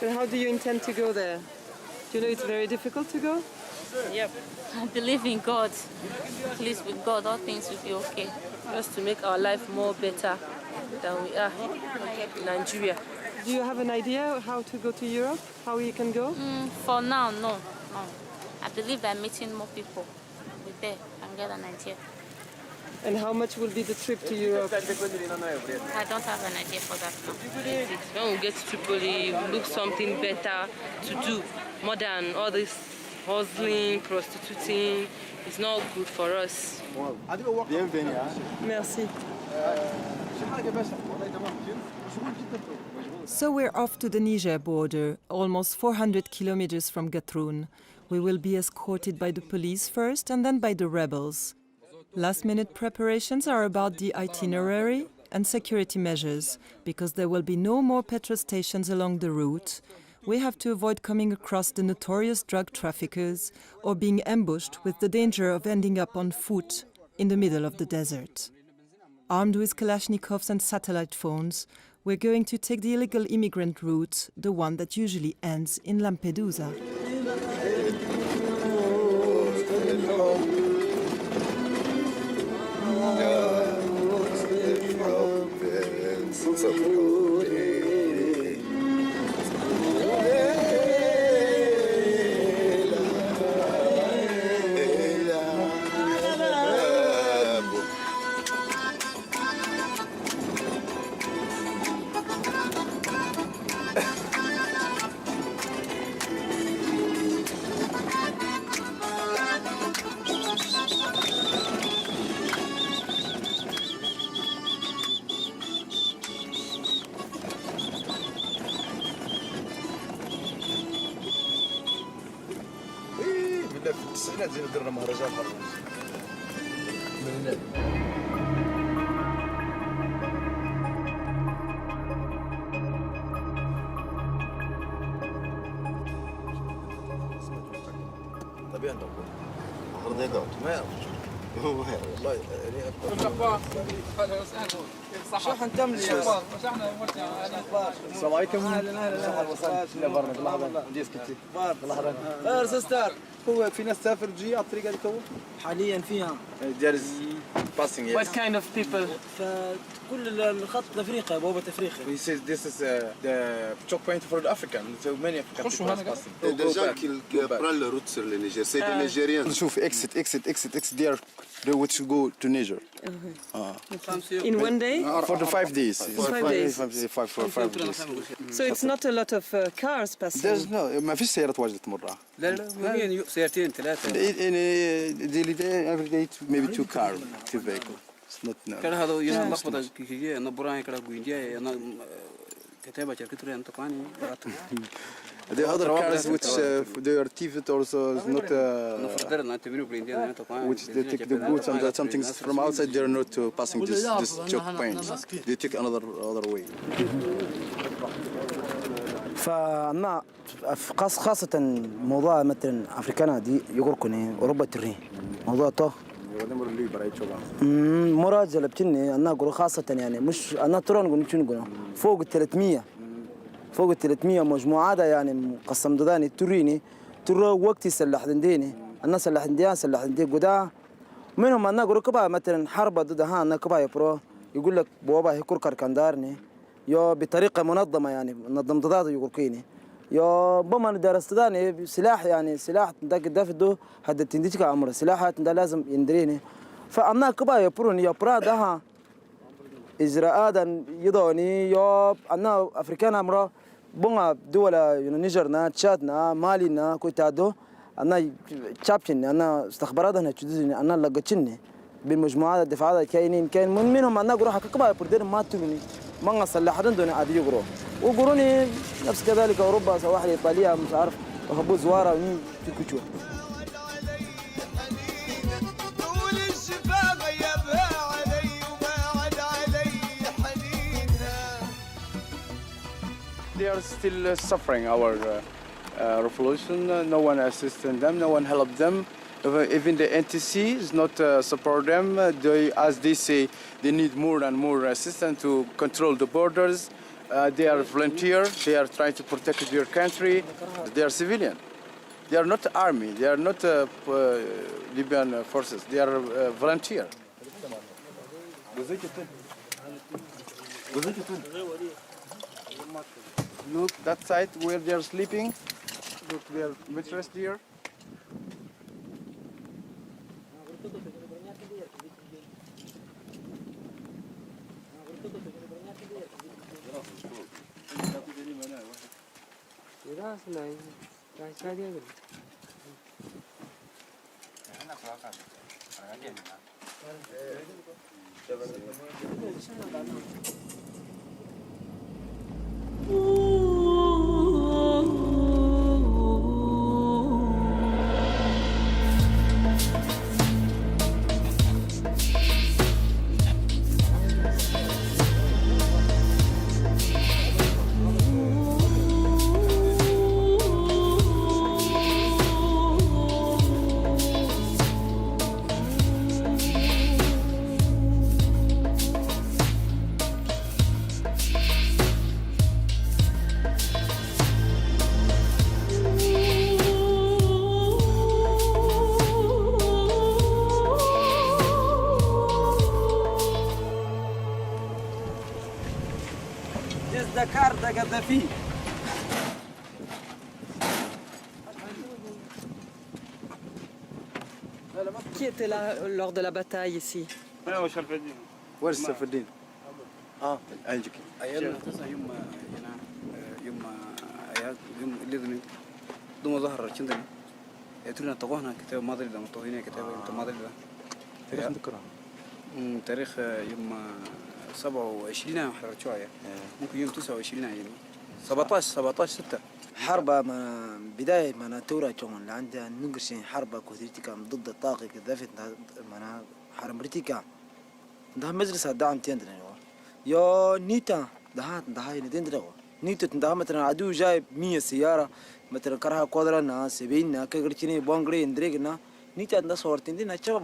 And how do you intend to go there? Do you know it's very difficult to go? Yep. I believe in God. Please, with God, all things will be okay. Just to make our life more better than we are in Nigeria. Do you have an idea how to go to Europe? How you can go? For now, no. I believe by meeting more people, we'll be there and get an idea. And how much will be the trip to Europe? I don't have an idea for that now. When we get to Tripoli, we'll look something better to do, more than all this hustling, prostituting. It's not good for us. Merci. So we're off to the Niger border, almost 400 kilometers from Gatroun. We will be escorted by the police first and then by the rebels. Last-minute preparations are about the itinerary and security measures, because there will be no more petrol stations along the route. We have to avoid coming across the notorious drug traffickers or being ambushed with the danger of ending up on foot in the middle of the desert. Armed with Kalashnikovs and satellite phones, we're going to take the illegal immigrant route, the one that usually ends in Lampedusa. التسعينات زين درنا مهرجان مرة من هنا. طبيعي they got. والله الأخبار أهلا وسهلا شحن تملي السلام عليكم اهلا وسهلا برا لحظه جيس كنتي خير سستر هو في ناس سافر جي على الطريقه اللي تو حاليا فيها جالس passing What kind of people؟ فكل الخط لافريقيا بوابه افريقيا. He says this is the choke point for the African. So many African people are passing. Des gens qui prennent le route sur le Niger, c'est des Nigériens. شوف exit there which go to Niger. In one day? For the 5 days. For 5 days. So it's not a lot of cars passing. There's no ما فيش سيارات واجدة تمر. لا سيارتين ثلاثة. Daily day every day maybe 2 cars 2 vehicles. كان هذا يلخبط كذي أنا براي كذا قوينديا أنا كتابة شركة أنت قاني. The other cars which they are TV'd also is not which they take the goods and something from outside they are not passing this choke point. They take another way. فأنا خاصة موضوع مثلا أفريقيا دي يقولكني أوروبا تري موضوع طه مراجعة بتني أنا أقول خاصة يعني مش أنا ترى نقول شو نقول فوق 300 مجموعات يعني مقسم ضداني تريني ترى وقت يسلح دنديني الناس سلح دندي قدا منهم أنا أقول كبا مثلا حرب ضدها أنا كبا يبرو يقول لك بوابا هيكور كاركاندارني يا بطريقة منظمة يعني منظم ضداته يقول كيني يا بما درست داني سلاح يعني سلاح ذاك دافدو هذا تنديك عمره سلاحات ده لازم يندريني فأنا كبا يبروني يا برا ده إجراءات يدوني يا أنا أفريقيا عمره بونغا دولة نيجرنا تشادنا مالينا كويتادو أنا تشابشني أنا استخباراتنا تشدني أنا لقيتني بالمجموعات الدفاعات كاين منهم أنا أقول حق كبا يبردين ما توني ما نصلح دوني عادي يقروا وقروني نفس كذلك أوروبا سواحل إيطاليا مش عارف وهبو زوارة ومين في كوتشو. They are still suffering our revolution. No one assisted them. No one helped them. Even the NTC is not support them. As they say, they need more and more assistance to control the borders. They are volunteer. They are trying to protect their country. They are civilian. They are not army. They are not Libyan forces. They are volunteer. Look that side where they are sleeping. Look, their mattress here. Qui était là lors de la bataille ici? Where's Sarfadin? عندك. أيام اللي دوم ظهر كندني ترينا طقوهنا كتاب ماضي ده مطوهينه كتاب ماضي ده تاريخ ذكرى. تاريخ يوم 27 حرر شوية ممكن يوم 29 يعني 17 6 حرب ما بداية ما تورا جون لعند نقرشين حرب كوثيرتيكا ضد الطاقة كذافت ما حرمرتيكا ده مجلس الدعم تندري يا نيتا ده هاي ندندري نيتا ده مثلا عدو جايب 100 سيارة مثلا كرها قدرنا 70 كغرتيني بونغري اندريغنا نيجي عندنا صورتين دي نشوف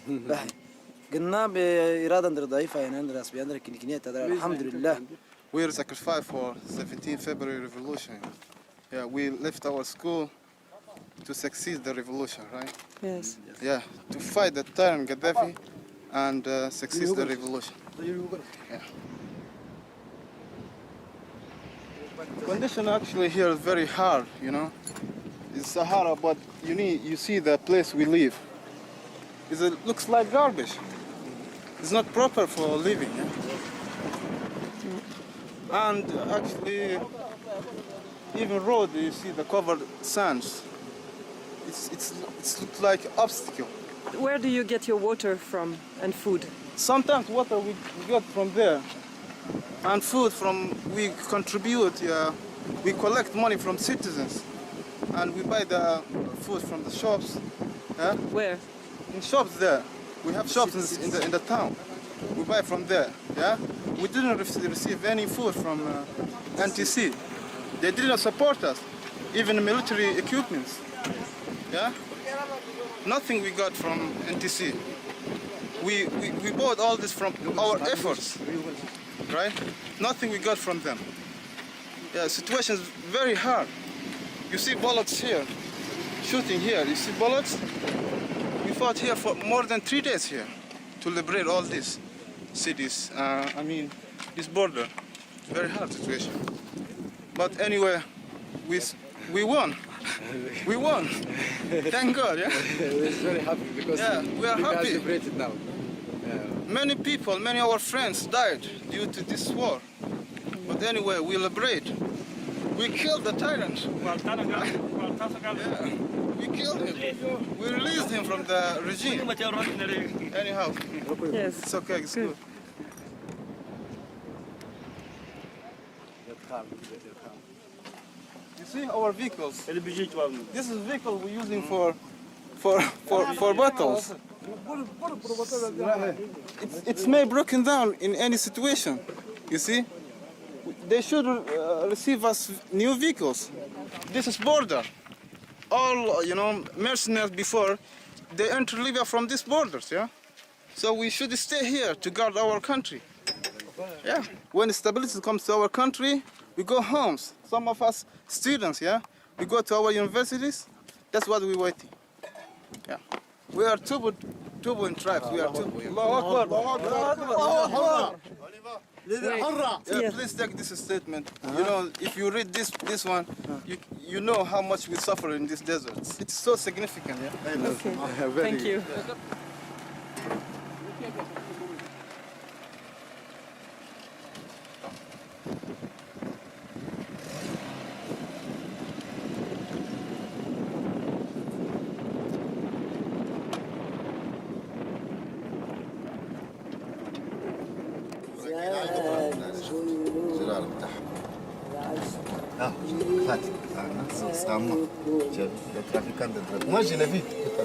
بقى قلنا بإرادة ضعيفة يعني عندنا راس بيعندنا كنيكنيات الحمد لله. We are sacrificed for 17 February revolution. Yeah, we left our school to succeed the revolution, right? Yes. Yeah, to fight the tyrant Gaddafi and succeed the revolution. Yeah. Condition actually here is very hard, you know. It's Sahara, but you see the place we live. It looks like garbage. It's not proper for living. Yeah? And actually, even road, you see the covered sands. It's looks like obstacle. Where do you get your water from and food? Sometimes water we get from there, and food from we contribute. We collect money from citizens, and we buy the food from the shops. Yeah? Where? In shops there. We have shops in the town. We buy from there. Yeah. We didn't receive any food from NTC. They didn't support us, even military equipments. Yeah. Nothing we got from NTC. We bought all this from our efforts, right? Nothing we got from them. Yeah, situation is very hard. You see bullets here, shooting here. You see bullets? We fought here for more than 3 days here to liberate all these cities. This border. Very hard situation. But anyway, we won. We won. Thank God, yeah? We're very happy because we are happy. liberated now. Many people, many of our friends died due to this war. But anyway, we liberate. We killed the tyrant. Yeah. We killed him. We released him from the regime. Anyhow, yes. It's okay, it's good. You see our vehicles. This is vehicle we're using for battles. It's made broken down in any situation. You see, they should receive us new vehicles. This is border. All mercenaries before they enter Libya from these borders. Yeah, so we should stay here to guard our country. Yeah, when stability comes to our country, we go homes. Some of us students, yeah, we go to our universities. That's what we're waiting. Yeah, we are Tubu in tribes. We are Tubu. Allahu Akbar. Yeah, please take this statement. You know, if you read this one, you know how much we suffer in this desert. It's so significant. Yeah. Okay. Thank you. Moi je l'ai vu tout à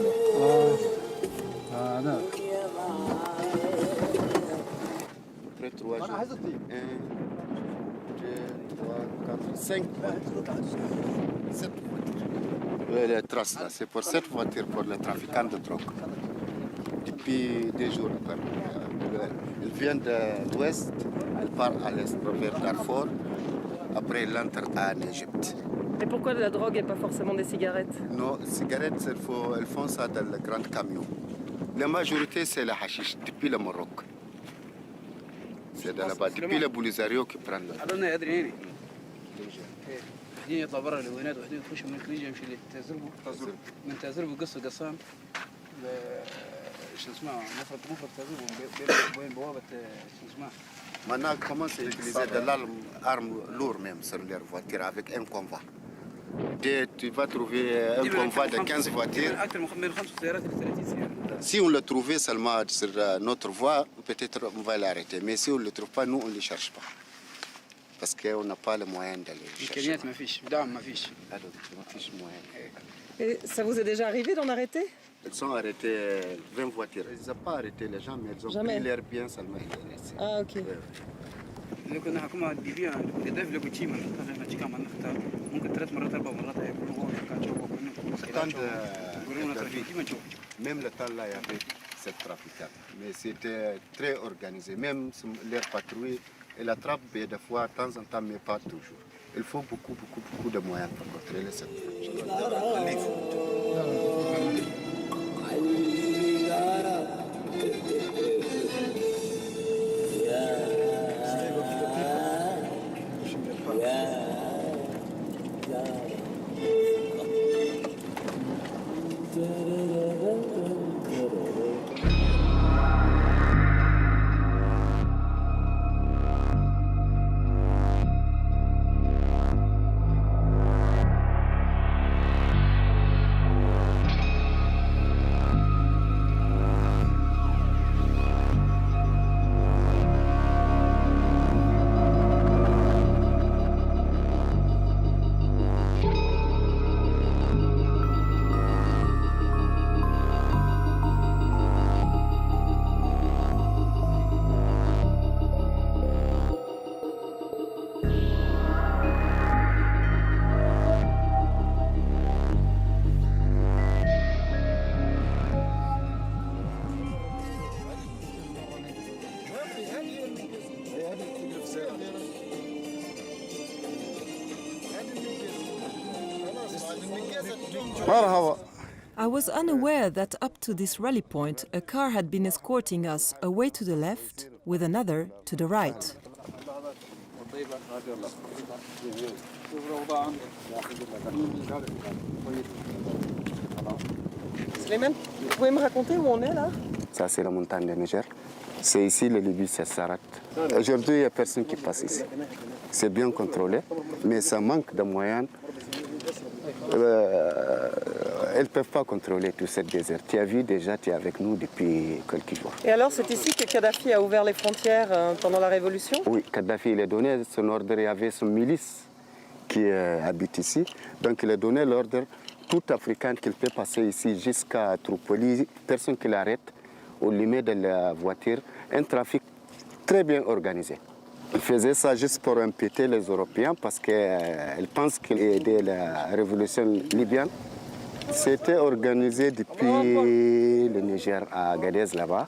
l'heure. Après 3 jours. 1, 2, 3, 4, 5, 7 voitures. Les traces là, c'est pour 7 voitures pour les trafiquants de drogue. Depuis 2 jours. Il vient de l'ouest, il part à l'est, vers Darfour. Après, il entre en Égypte. Et pourquoi la drogue et pas forcément des cigarettes? Non, les cigarettes, ils font ça dans le grand camion. La majorité, c'est le hashish, depuis le Maroc. C'est de là-bas, depuis le Boulisario qui prend le... واحدين يطلع برا الوينات واحدين يخش من الخليج يمشي لتزربو من تزربو قص قصام شو اسمه مفرد تزربو بين بوابه شو اسمه. Maintenant, comment c'est utiliser de l'arme lourde même sur leur voiture avec un convoi. Tu vas trouver un convoi de 15 voitures. Si on le trouvait seulement sur notre voie, peut-être on va l'arrêter. Mais si on ne le trouve pas, nous, on ne le cherche pas. Parce qu'on n'a pas le moyen d'aller chercher. Et ça vous est déjà arrivé d'en arrêter? Ils ont arrêté 20 voitures. Ils n'ont pas arrêté les gens, mais ils ont pris leurs biens seulement. Ah, ok. لو كنا حكومة بيبيع لدف لو كتير من هذا ما تيجي عملنا ختار ممكن 3 مرات 4 مرات يقولوا هو كان شو temps de Gaddafi, même le temps là, il y avait cette trafiquants. Mais c'était très organisé. Même les patrouilles et la trappe, des fois, de temps en temps, mais pas toujours. Il faut beaucoup de moyens pour contrôler cette I was unaware that up to this rally point, a car had been escorting us away to the left with another to the right. Slimane, vous pouvez me raconter où on est là? Ça, c'est la montagne de Niger. C'est ici, le Libye, ça s'arrête. Aujourd'hui, il n'y a personne qui passe ici. C'est bien contrôlé, mais ça manque de moyens. Elles ne peuvent pas contrôler tout ce désert. Tu as vu déjà, tu es avec nous depuis quelques jours. Et alors, c'est ici que Kadhafi a ouvert les frontières pendant la Révolution? Oui, Kadhafi, il a donné son ordre, il y avait son milice qui habite ici. Donc, il a donné l'ordre, tout Africain qu'il peut passer ici jusqu'à Tripoli, personne qui l'arrête, au limite de la voiture, un trafic très bien organisé. Il faisait ça juste pour impéter les Européens parce qu'ils pensent qu'il a aidé la révolution libyenne. C'était organisé depuis le Niger à Agadez là-bas.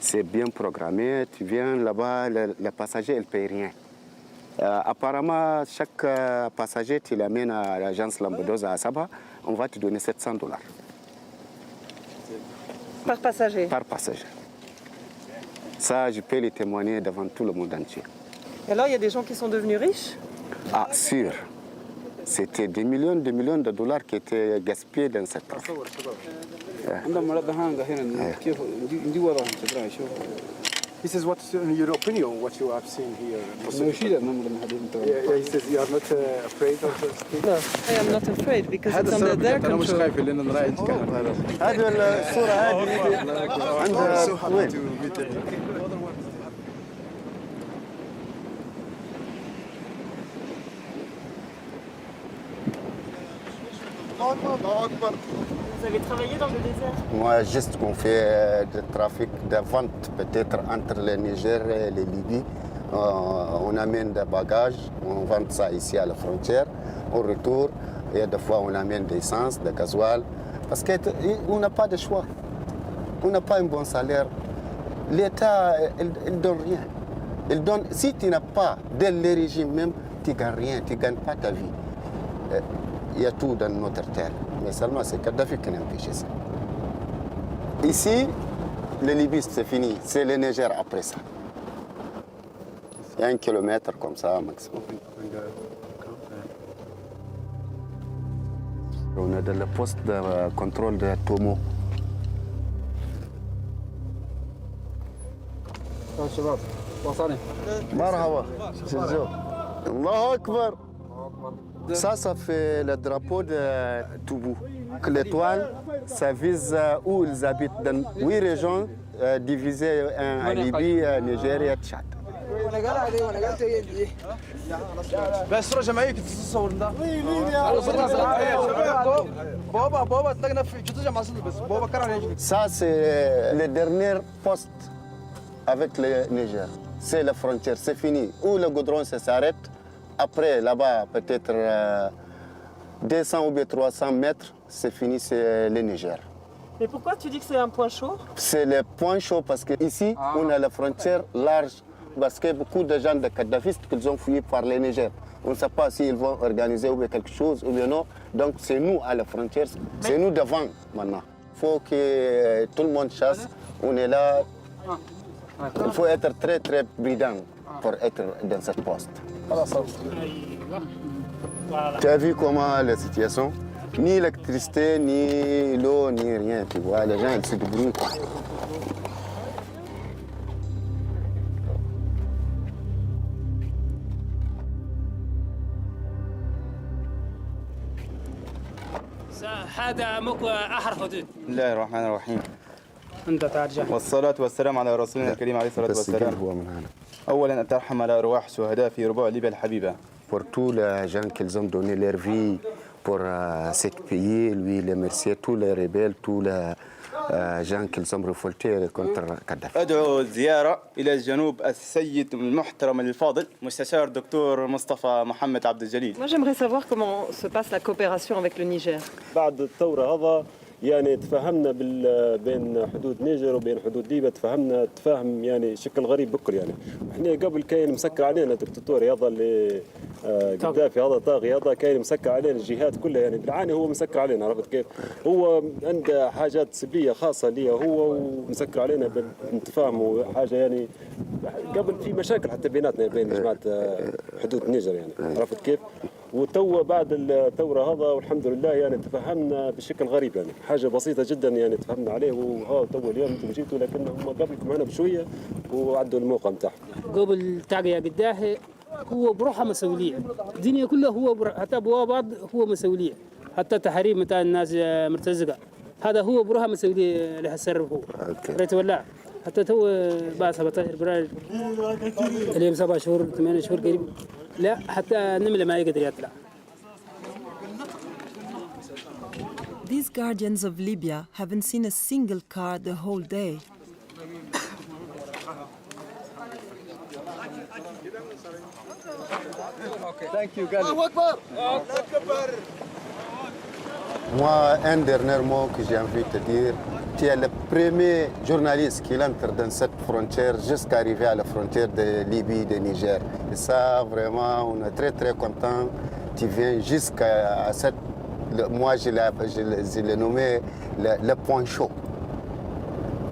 C'est bien programmé. Tu viens là-bas, le passager ne paye rien. Apparemment, chaque passager, tu l'amènes à l'agence Lampedusa à Saba, on va te donner $700. Par passager? Par passager. Ça, je peux le témoigner devant tout le monde entier. Et alors, il y a des gens qui sont devenus riches? Ah, sûr. C'était des millions de dollars qui étaient gaspillés dans cette trafic. He says, what's in your opinion, what you have seen here? He says, you are not afraid of this? No, I am not afraid because it's under their control. هذه الصورة هذه عندها وين؟ Vous avez travaillé dans le désert? Moi, juste qu'on fait du trafic de vente, peut-être entre le Niger et le Libye. On amène des bagages, on vend ça ici à la frontière. Au retour, et des fois, on amène des essence, des gasoil. Parce qu'on n'a pas de choix. On n'a pas un bon salaire. L'État, il ne donne rien. Il donne, si tu n'as pas, dès le régime même, tu ne gagnes rien, tu ne gagnes pas ta vie. Il y a tout dans notre terre. Mais seulement c'est Kadhafi qui a empêché ça. Ici, le Libye, c'est fini. C'est le Niger après ça. Il y a 1 kilomètre comme ça, maximum. On est dans le poste de contrôle de Tomo. Marhaba, c'est Joe. Allahu Akbar. Ça fait le drapeau de Toubou. L'étoile, ça vise où ils habitent, dans 8 régions divisées en Libye, Nigeria et Tchad. Ça, c'est le dernier poste avec le Niger. C'est la frontière, c'est fini. Où le goudron s'arrête. Après, là-bas, peut-être 200 ou 300 mètres, c'est fini, c'est le Niger. Mais pourquoi tu dis que c'est un point chaud? C'est le point chaud parce qu'ici, on a la frontière large, parce que beaucoup de gens de Kadhafistes qu'ils ont fui par le Niger. On ne sait pas s'ils vont organiser ou quelque chose ou bien non. Donc c'est nous à la frontière, c'est nous devant maintenant. Il faut que tout le monde chasse, on est là. Il faut être très très brillant pour être dans cette poste. Tu as vu comment la situation? Ni électricité, ni l'eau, ni rien, tu vois. Les gens, ils se débrouillent. هذا مو آخر حدود. بسم الله الرحمن الرحيم. أنت ترجع. والصلاة والسلام على رسولنا الكريم عليه الصلاة والسلام. أولا أترحم على أرواح الشهداء في ربوع ليبيا الحبيبة. Pour tous les gens qui ont donné leur vie pour ce pays, lui, les remercier, tous les rebelles, tous les gens qui ont révolté contre Kadhafi. أدعو الزيارة إلى الجنوب السيد المحترم الفاضل مستشار دكتور مصطفى محمد عبد الجليل. Moi, j'aimerais savoir comment se passe la coopération avec le Niger. بعد الثورة هذا يعني تفاهمنا بين حدود نيجر وبين حدود ليبيا، تفاهمنا تفاهم يعني شكل غريب بكل يعني. احنا قبل كاين مسكر علينا دكتاتوري هذا اللي قذافي هذا طاغي هذا كاين مسكر علينا الجهات كلها يعني بالعاني هو مسكر علينا عرفت كيف؟ هو عنده حاجات سلبية خاصة ليه هو ومسكر علينا بالتفاهم حاجة يعني قبل في مشاكل حتى بيناتنا بين جماعة حدود نيجر يعني عرفت كيف؟ وتو بعد الثورة هذا والحمد لله يعني تفهمنا بشكل غريب يعني حاجة بسيطة جدا يعني تفهمنا عليه وها تو اليوم انتم جيتوا لكن هم قبلكم معنا بشوية وعدوا الموقع نتاعهم. قبل تاقيا قداحي هو بروحه مسؤولية، الدنيا كلها هو حتى بوابات هو مسؤولية، حتى تحريم متاع الناس مرتزقة هذا هو بروحه مسؤولية اللي حيتصرف هو. ريت ولا حتى تو بعد 17 فبراير اليوم 7 شهور 8 شهور قريب لا حتى نملة ما يقدر يطلع. These guardians of Libya haven't seen a single car the whole day. Thank you, Gali. Moi, un dernier mot que j'ai envie de te dire, tu es le premier journaliste qui entre dans cette frontière jusqu'à arriver à la frontière de Libye, de Niger. Et ça, vraiment, on est très très content. Tu viens jusqu'à cette... Moi, je l'ai nommé le point chaud.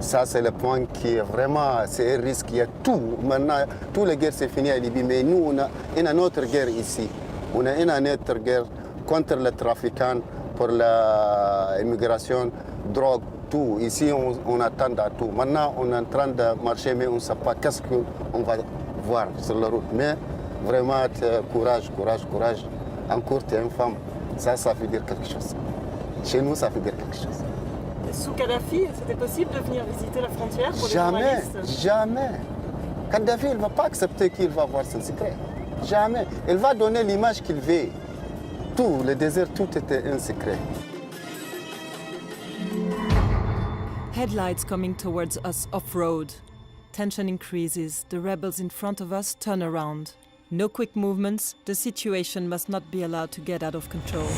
Ça, c'est le point qui est vraiment, c'est un risque. Il y a tout. Maintenant, toute la guerre, c'est fini à Libye. Mais nous, on a une autre guerre ici. On a une autre guerre contre les trafiquants, pour l'immigration, drogue, tout. Ici, on attend à tout. Maintenant, on est en train de marcher, mais on ne sait pas qu'est-ce qu'on va voir sur la route. Mais vraiment, courage, courage, courage. Encore, tu es une femme. Ça veut dire quelque chose. Chez nous, ça veut dire quelque chose. Sous Kadhafi, c'était possible de venir visiter la frontière pour les Jamais, journalistes? jamais. Kadhafi, il ne va pas accepter qu'il va voir son secret. Jamais. Il va donner l'image qu'il veut. Tout, le désert, tout était un secret. Headlights coming towards us off-road. Tension increases. The rebels in front of us turn around. No quick movements. The situation must not be allowed to get out of control.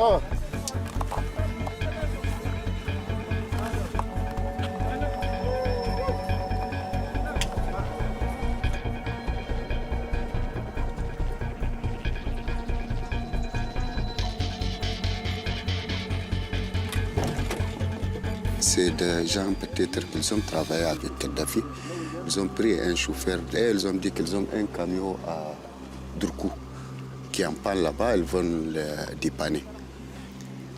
Oh. C'est des gens peut-être qu'ils ont travaillé avec Kadhafi. Ils ont pris un chauffeur et ils ont dit qu'ils ont un camion à Durkou qui en parle là-bas, ils vont le dépanner.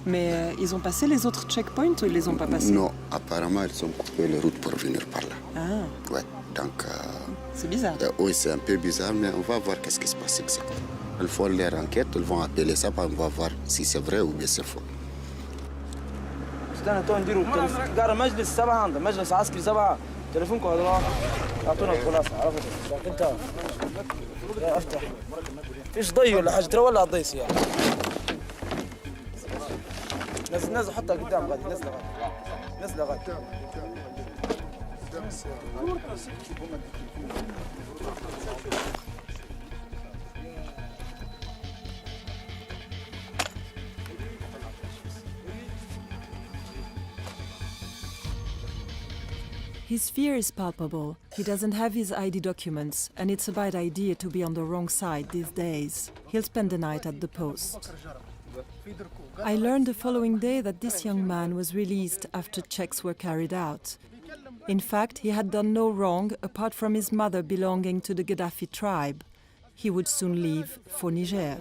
Mais ils ont passé les autres checkpoints ou ils les ont pas passés? Non, apparemment ils ont coupé les routes pour venir par là. Ah. Ouais, donc... c'est bizarre. Oui, c'est un peu bizarre, mais on va voir qu'est-ce qui se passe exactement. Ils font leur enquête, ils vont appeler ça, on va voir si c'est vrai ou bien c'est faux. استنى تو نديروا قال مجلس 7 عندنا مجلس عسكري 7 تليفونكم هذا اعطونا الخلاصه عرفت انت يا افتح فيش ضي ولا حاجه ترى ولا ضي سياره نزل حطها قدام غادي نزل غادي His fear is palpable. He doesn't have his ID documents, and it's a bad idea to be on the wrong side these days. He'll spend the night at the post. I learned the following day that this young man was released after checks were carried out. In fact, he had done no wrong apart from his mother belonging to the Gaddafi tribe. He would soon leave for Niger.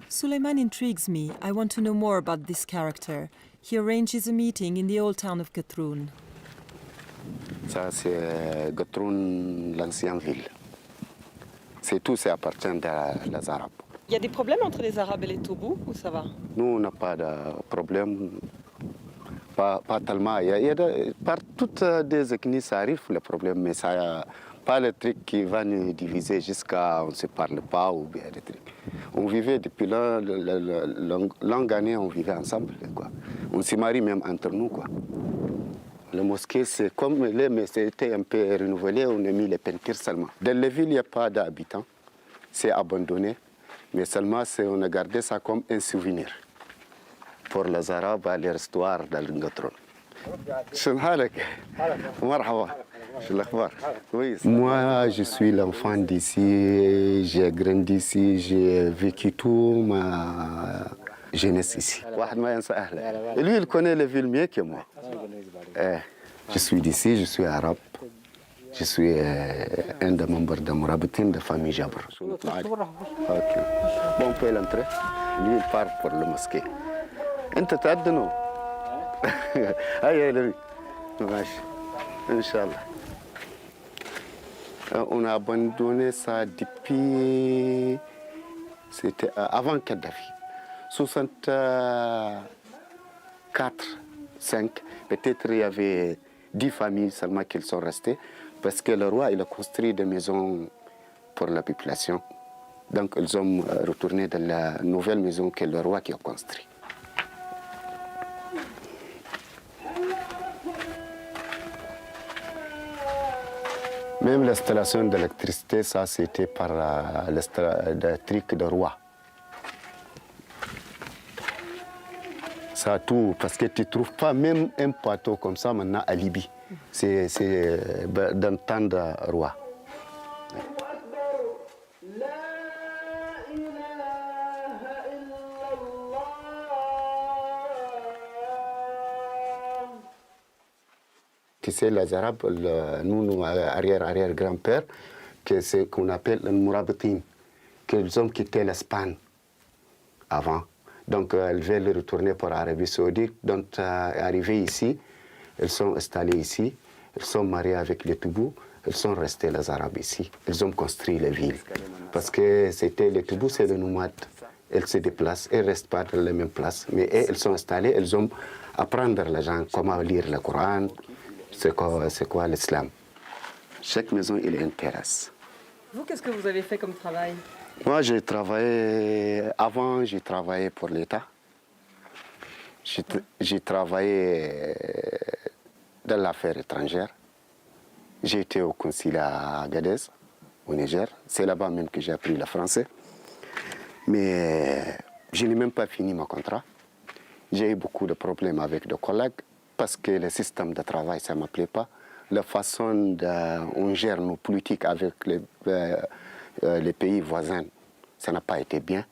Suleiman intrigues me. I want to know more about this character. He arranges a meeting in the old town of Gatroun. Ça, c'est Gatroun, l'ancienne ville. C'est tout, ça appartient aux Arabes. Il y a des problèmes entre les Arabes et les Toubous ou ça va? Nous, on n'a pas de problème. Pas tellement. Il y a par toutes des ethnies, ça arrive le problème, mais ça n'a pas le truc qui va nous diviser jusqu'à on ne se parle pas ou bien des trucs. On vivait depuis longue année, on vivait ensemble. Quoi. On s'est marié même entre nous. Quoi. La mosquée, c'est comme mais c'était un peu renouvelé, on a mis les peintures seulement. Dans les villes, il n'y a pas d'habitants, c'est abandonné, mais seulement on a gardé ça comme un souvenir pour les Arabes à leur histoire dans le Gatroun. Moi, je suis l'enfant d'ici, j'ai grandi ici, j'ai vécu toute ma jeunesse ici. Et lui, il connaît les villes mieux que moi. Je suis d'ici, je suis arabe. Je suis un des membres de Mourabitin de famille Jabr. Okay. Bon, on peut l'entrer. Lui, il part pour le mosquée. انت تعدنوا هيا لي ماشي ان شاء الله. On a abandonné ça depuis c'était avant Kadhafi 64 5 peut-être il y avait 10 familles seulement qui sont restées parce que le roi il a construit des maisons pour la population, donc ils ont retourné dans la nouvelle maison que le roi qui a construit. Même l'installation d'électricité, ça c'était par le truc de roi. Ça tout, parce que tu ne trouves pas même un plateau comme ça maintenant à Libye. C'est dans le temps de roi. Que c'est les Arabes, nous arrière-grand-père, que c'est qu'on appelle le Mourabitin, qu'ils ont quitté l'Espagne avant. Donc, ils veulent retourner pour l'Arabie Saoudite. Donc, arrivés ici, ils sont installés ici, ils sont mariés avec les Toubous, ils sont restés les Arabes ici. Ils ont construit les villes. Parce que c'était les Toubous, c'est les nomades. Ils se déplacent, ils ne restent pas dans la même place. Mais ils sont installés, ils ont apprendre les gens comment lire le Coran. C'est quoi l'islam? Chaque maison, il y a une terrasse. Vous, qu'est-ce que vous avez fait comme travail? Moi, j'ai travaillé pour l'État. J'ai travaillé dans l'affaire étrangère. J'ai été au consulat à Agadez, au Niger. C'est là-bas même que j'ai appris le français. Mais je n'ai même pas fini mon contrat. J'ai eu beaucoup de problèmes avec des collègues parce que le système de travail, ça ne me plaît pas. La façon dont on gère nos politiques avec les pays voisins, ça n'a pas été bien.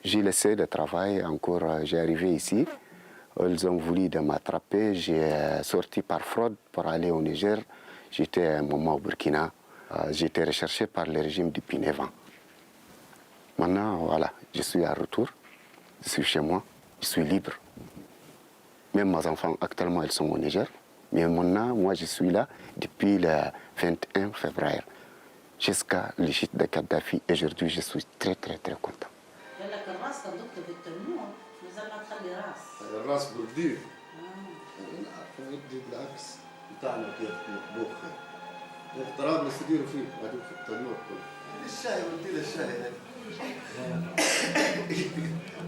J'ai laissé le travail encore, j'ai arrivé ici. Ils ont voulu m'attraper, j'ai sorti par fraude pour aller au Niger. J'étais un moment au Burkina. J'ai été recherché par le régime depuis 9 ans. Maintenant, voilà, je suis à retour. Je suis chez moi, je suis libre. Même mes enfants, actuellement, ils sont au Niger. Mais maintenant, moi, je suis là depuis le 21 février jusqu'à la chute de Kadhafi. Et aujourd'hui, je suis très, très, très content. الراس برديه بدي بالعكس بتاعنا كيف نطبخ الاغتراب اللي نديروا فيه بعدين في التنور كله الشاي بدي له الشاي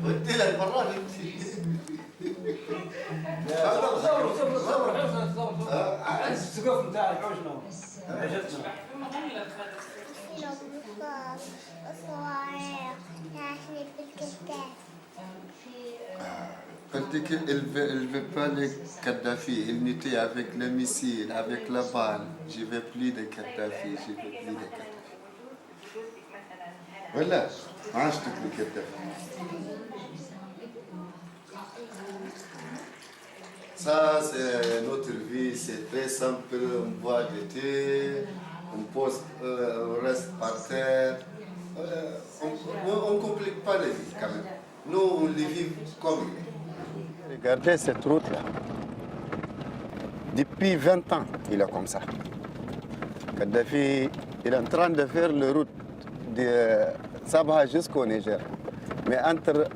قلت لك مرات السقف نتاعك عوجنا عجبتنا il veut pas le Kadhafi, il n'était avec le missile, avec la balle. Je veux plus de Kadhafi, je veux plus de Kadhafi. Voilà, mange tout le Kadhafi. Ça, c'est notre vie, c'est très simple. On boit du thé, on pose, on reste par terre. On ne complique pas la vie quand même. Nous, on les vit comme il est. Regardez cette route-là. Depuis 20 ans, il est comme ça. Kadhafi, il est en train de faire la route de Sabha jusqu'au Niger. Mais entre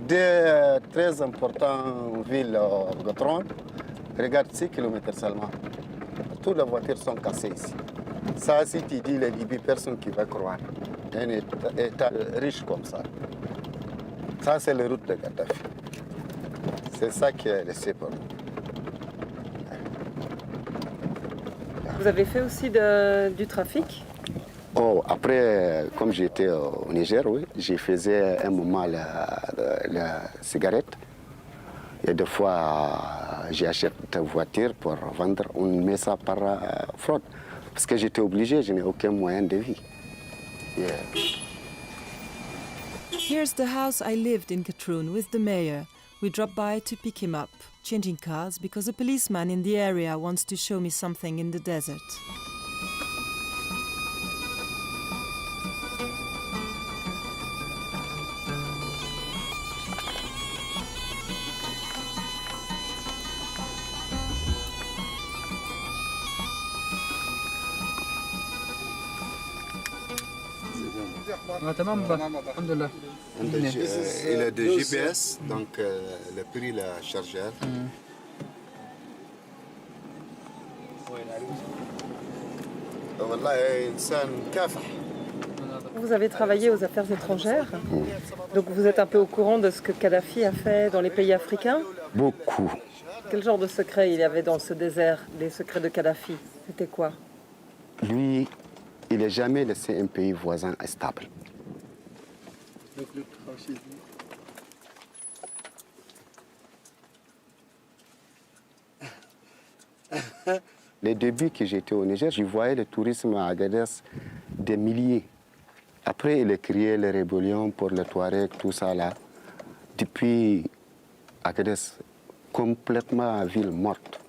deux très importantes villes Gatron, regarde 6 km seulement. Toutes les voitures sont cassées ici. Ça, si tu dis la Libye, personne qui va croire. Un État riche comme ça. Ça, c'est la route de Kadhafi. C'est ça qui est laissé pour nous. Vous avez fait aussi du trafic? Oh, après, comme j'étais au Niger, oui, j'ai faisais un moment la cigarette. Et des fois, j'achète une voiture pour vendre. On met ça par fraude. Parce que j'étais obligé, je n'ai aucun moyen de vie. Yeah. Here's the house I lived in Katroun with the mayor. We dropped by to pick him up, changing cars because a policeman in the area wants to show me something in the desert. تمام الحمد لله Il a des GPS, donc le prix la chargeur. Vous avez travaillé aux affaires étrangères, donc vous êtes un peu au courant de ce que Kadhafi a fait dans les pays africains? Beaucoup. Quel genre de secret il y avait dans ce désert, les secrets de Kadhafi? C'était quoi? Lui, il n'a jamais laissé un pays voisin stable. Les débuts que j'étais au Niger, je voyais le tourisme à Agadez des milliers. Après, il a créé les rébellions pour le Touareg, tout ça là. Depuis Agadez, complètement ville morte.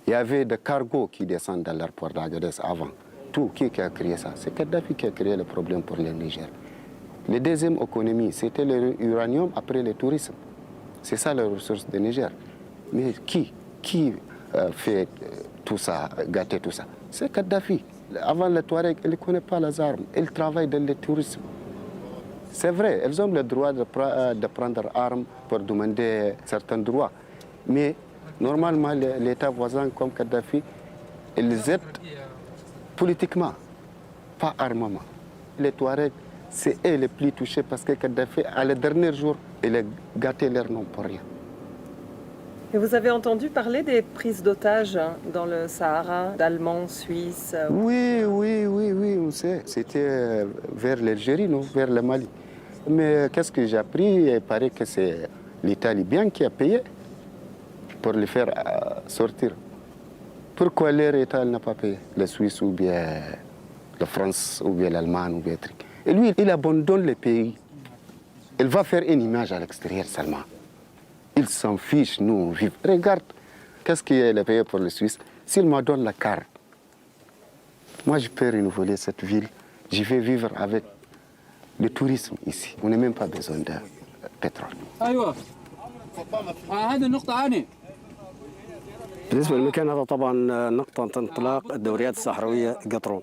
Il y avait des cargos qui descendent dans l'aéroport d'Agadez avant. Tout, qui a créé ça? C'est Kadhafi qui a créé le problème pour le Niger. La deuxième économie, c'était l'uranium après le tourisme. C'est ça la ressource du Niger. Mais qui fait tout ça, gâter tout ça? C'est Kadhafi. Avant le Touareg, il ne connaît pas les armes. Il travaille dans le tourisme. C'est vrai, ils ont le droit de prendre armes pour demander certains droits. Mais normalement, l'État voisin comme Kadhafi, ils aident politiquement, pas armement. Les Touaregs, c'est eux les plus touchés parce que Kadhafi, à le dernier jour, il a gâté leur nom pour rien. Et vous avez entendu parler des prises d'otages dans le Sahara, d'Allemands, Suisses? Oui, on sait. C'était vers l'Algérie, non, vers le Mali. Mais qu'est-ce que j'ai appris? Il paraît que c'est l'État libyen qui a payé pour les faire sortir. Pourquoi leur État n'a pas payé? La Suisse ou bien la France ou bien l'Allemagne ou bien truc. Et lui, il abandonne le pays. Il va faire une image à l'extérieur seulement. Il s'en fiche, nous on vit. Regarde, qu'est-ce qu'il a payé pour la Suisse? S'il me donne la carte, moi je peux renouveler cette ville. Je vais vivre avec le tourisme ici. On n'a même pas besoin de pétrole. ايوه هذه النقطة عاني. بالنسبة للمكان هذا طبعا نقطة انطلاق الدوريات الصحراوية قطرون.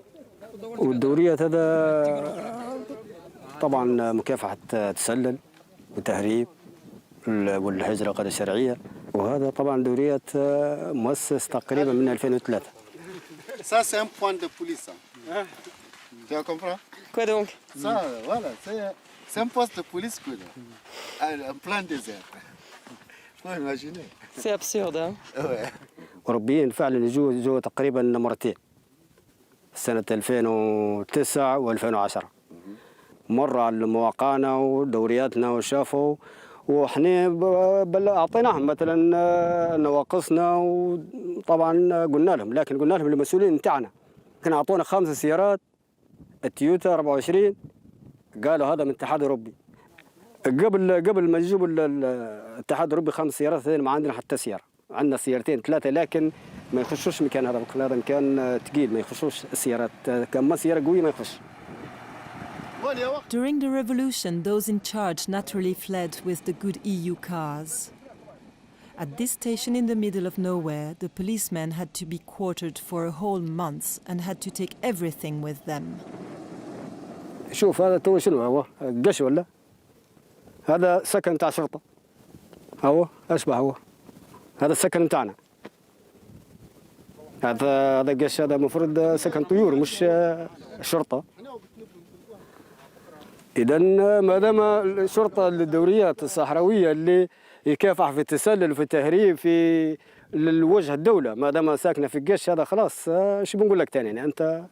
والدوريات هذا طبعا مكافحة التسلل والتهريب والهجرة غير الشرعية، وهذا طبعا دوريات مؤسس تقريبا من 2003. Ça c'est un point de police. Tu comprends? Quoi donc? Ça, voilà, c'est un poste de police, en plein désert. Faut imaginer. C'est absurde, hein? Ouais. أوروبيين فعلا جو تقريبا مرتين سنة 2009 و2010 مرة على مواقعنا ودورياتنا وشافوا وإحنا أعطيناهم مثلا نواقصنا وطبعا قلنا لهم لكن قلنا لهم المسؤولين بتاعنا كانوا أعطونا 5 سيارات التويوتا 24 قالوا هذا من الاتحاد الأوروبي قبل ما يجيبوا الاتحاد الأوروبي 5 سيارات ما عندنا حتى سيارة عندنا سيارتين 3 لكن ما يخشوش مكان هذا مكان ثقيل ما يخشوش السيارات كان ما سيارة قوية ما يخش. During the revolution, those in charge naturally fled with the good EU cars. At this station in the middle of nowhere, the policemen had to be quartered for a whole month and had to take everything with them. شوف هذا تو شنو هو قش ولا هذا سكن تاع شرطة هو أشبه هو هذا السكن بتاعنا هذا قش هذا المفروض سكن طيور مش شرطة. إذا ما دام الشرطة الدوريات الصحراوية اللي يكافح في التسلل وفي التهريب في الوجه الدولة ما دام ساكنة في القش هذا خلاص شو بنقول لك تاني يعني أنت.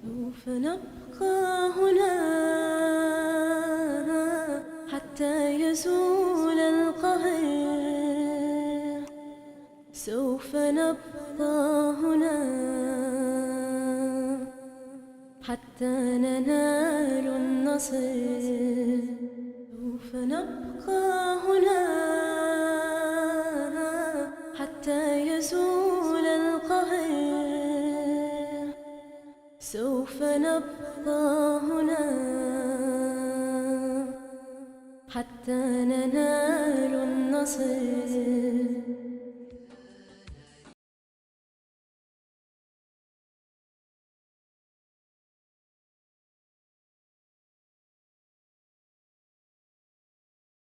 سوف نبقى هنا حتى يزول القهر سوف نبقى هنا حتى ننال النصر سوف نبقى هنا حتى يزول القهر سوف نبقى هنا حتى ننال النصر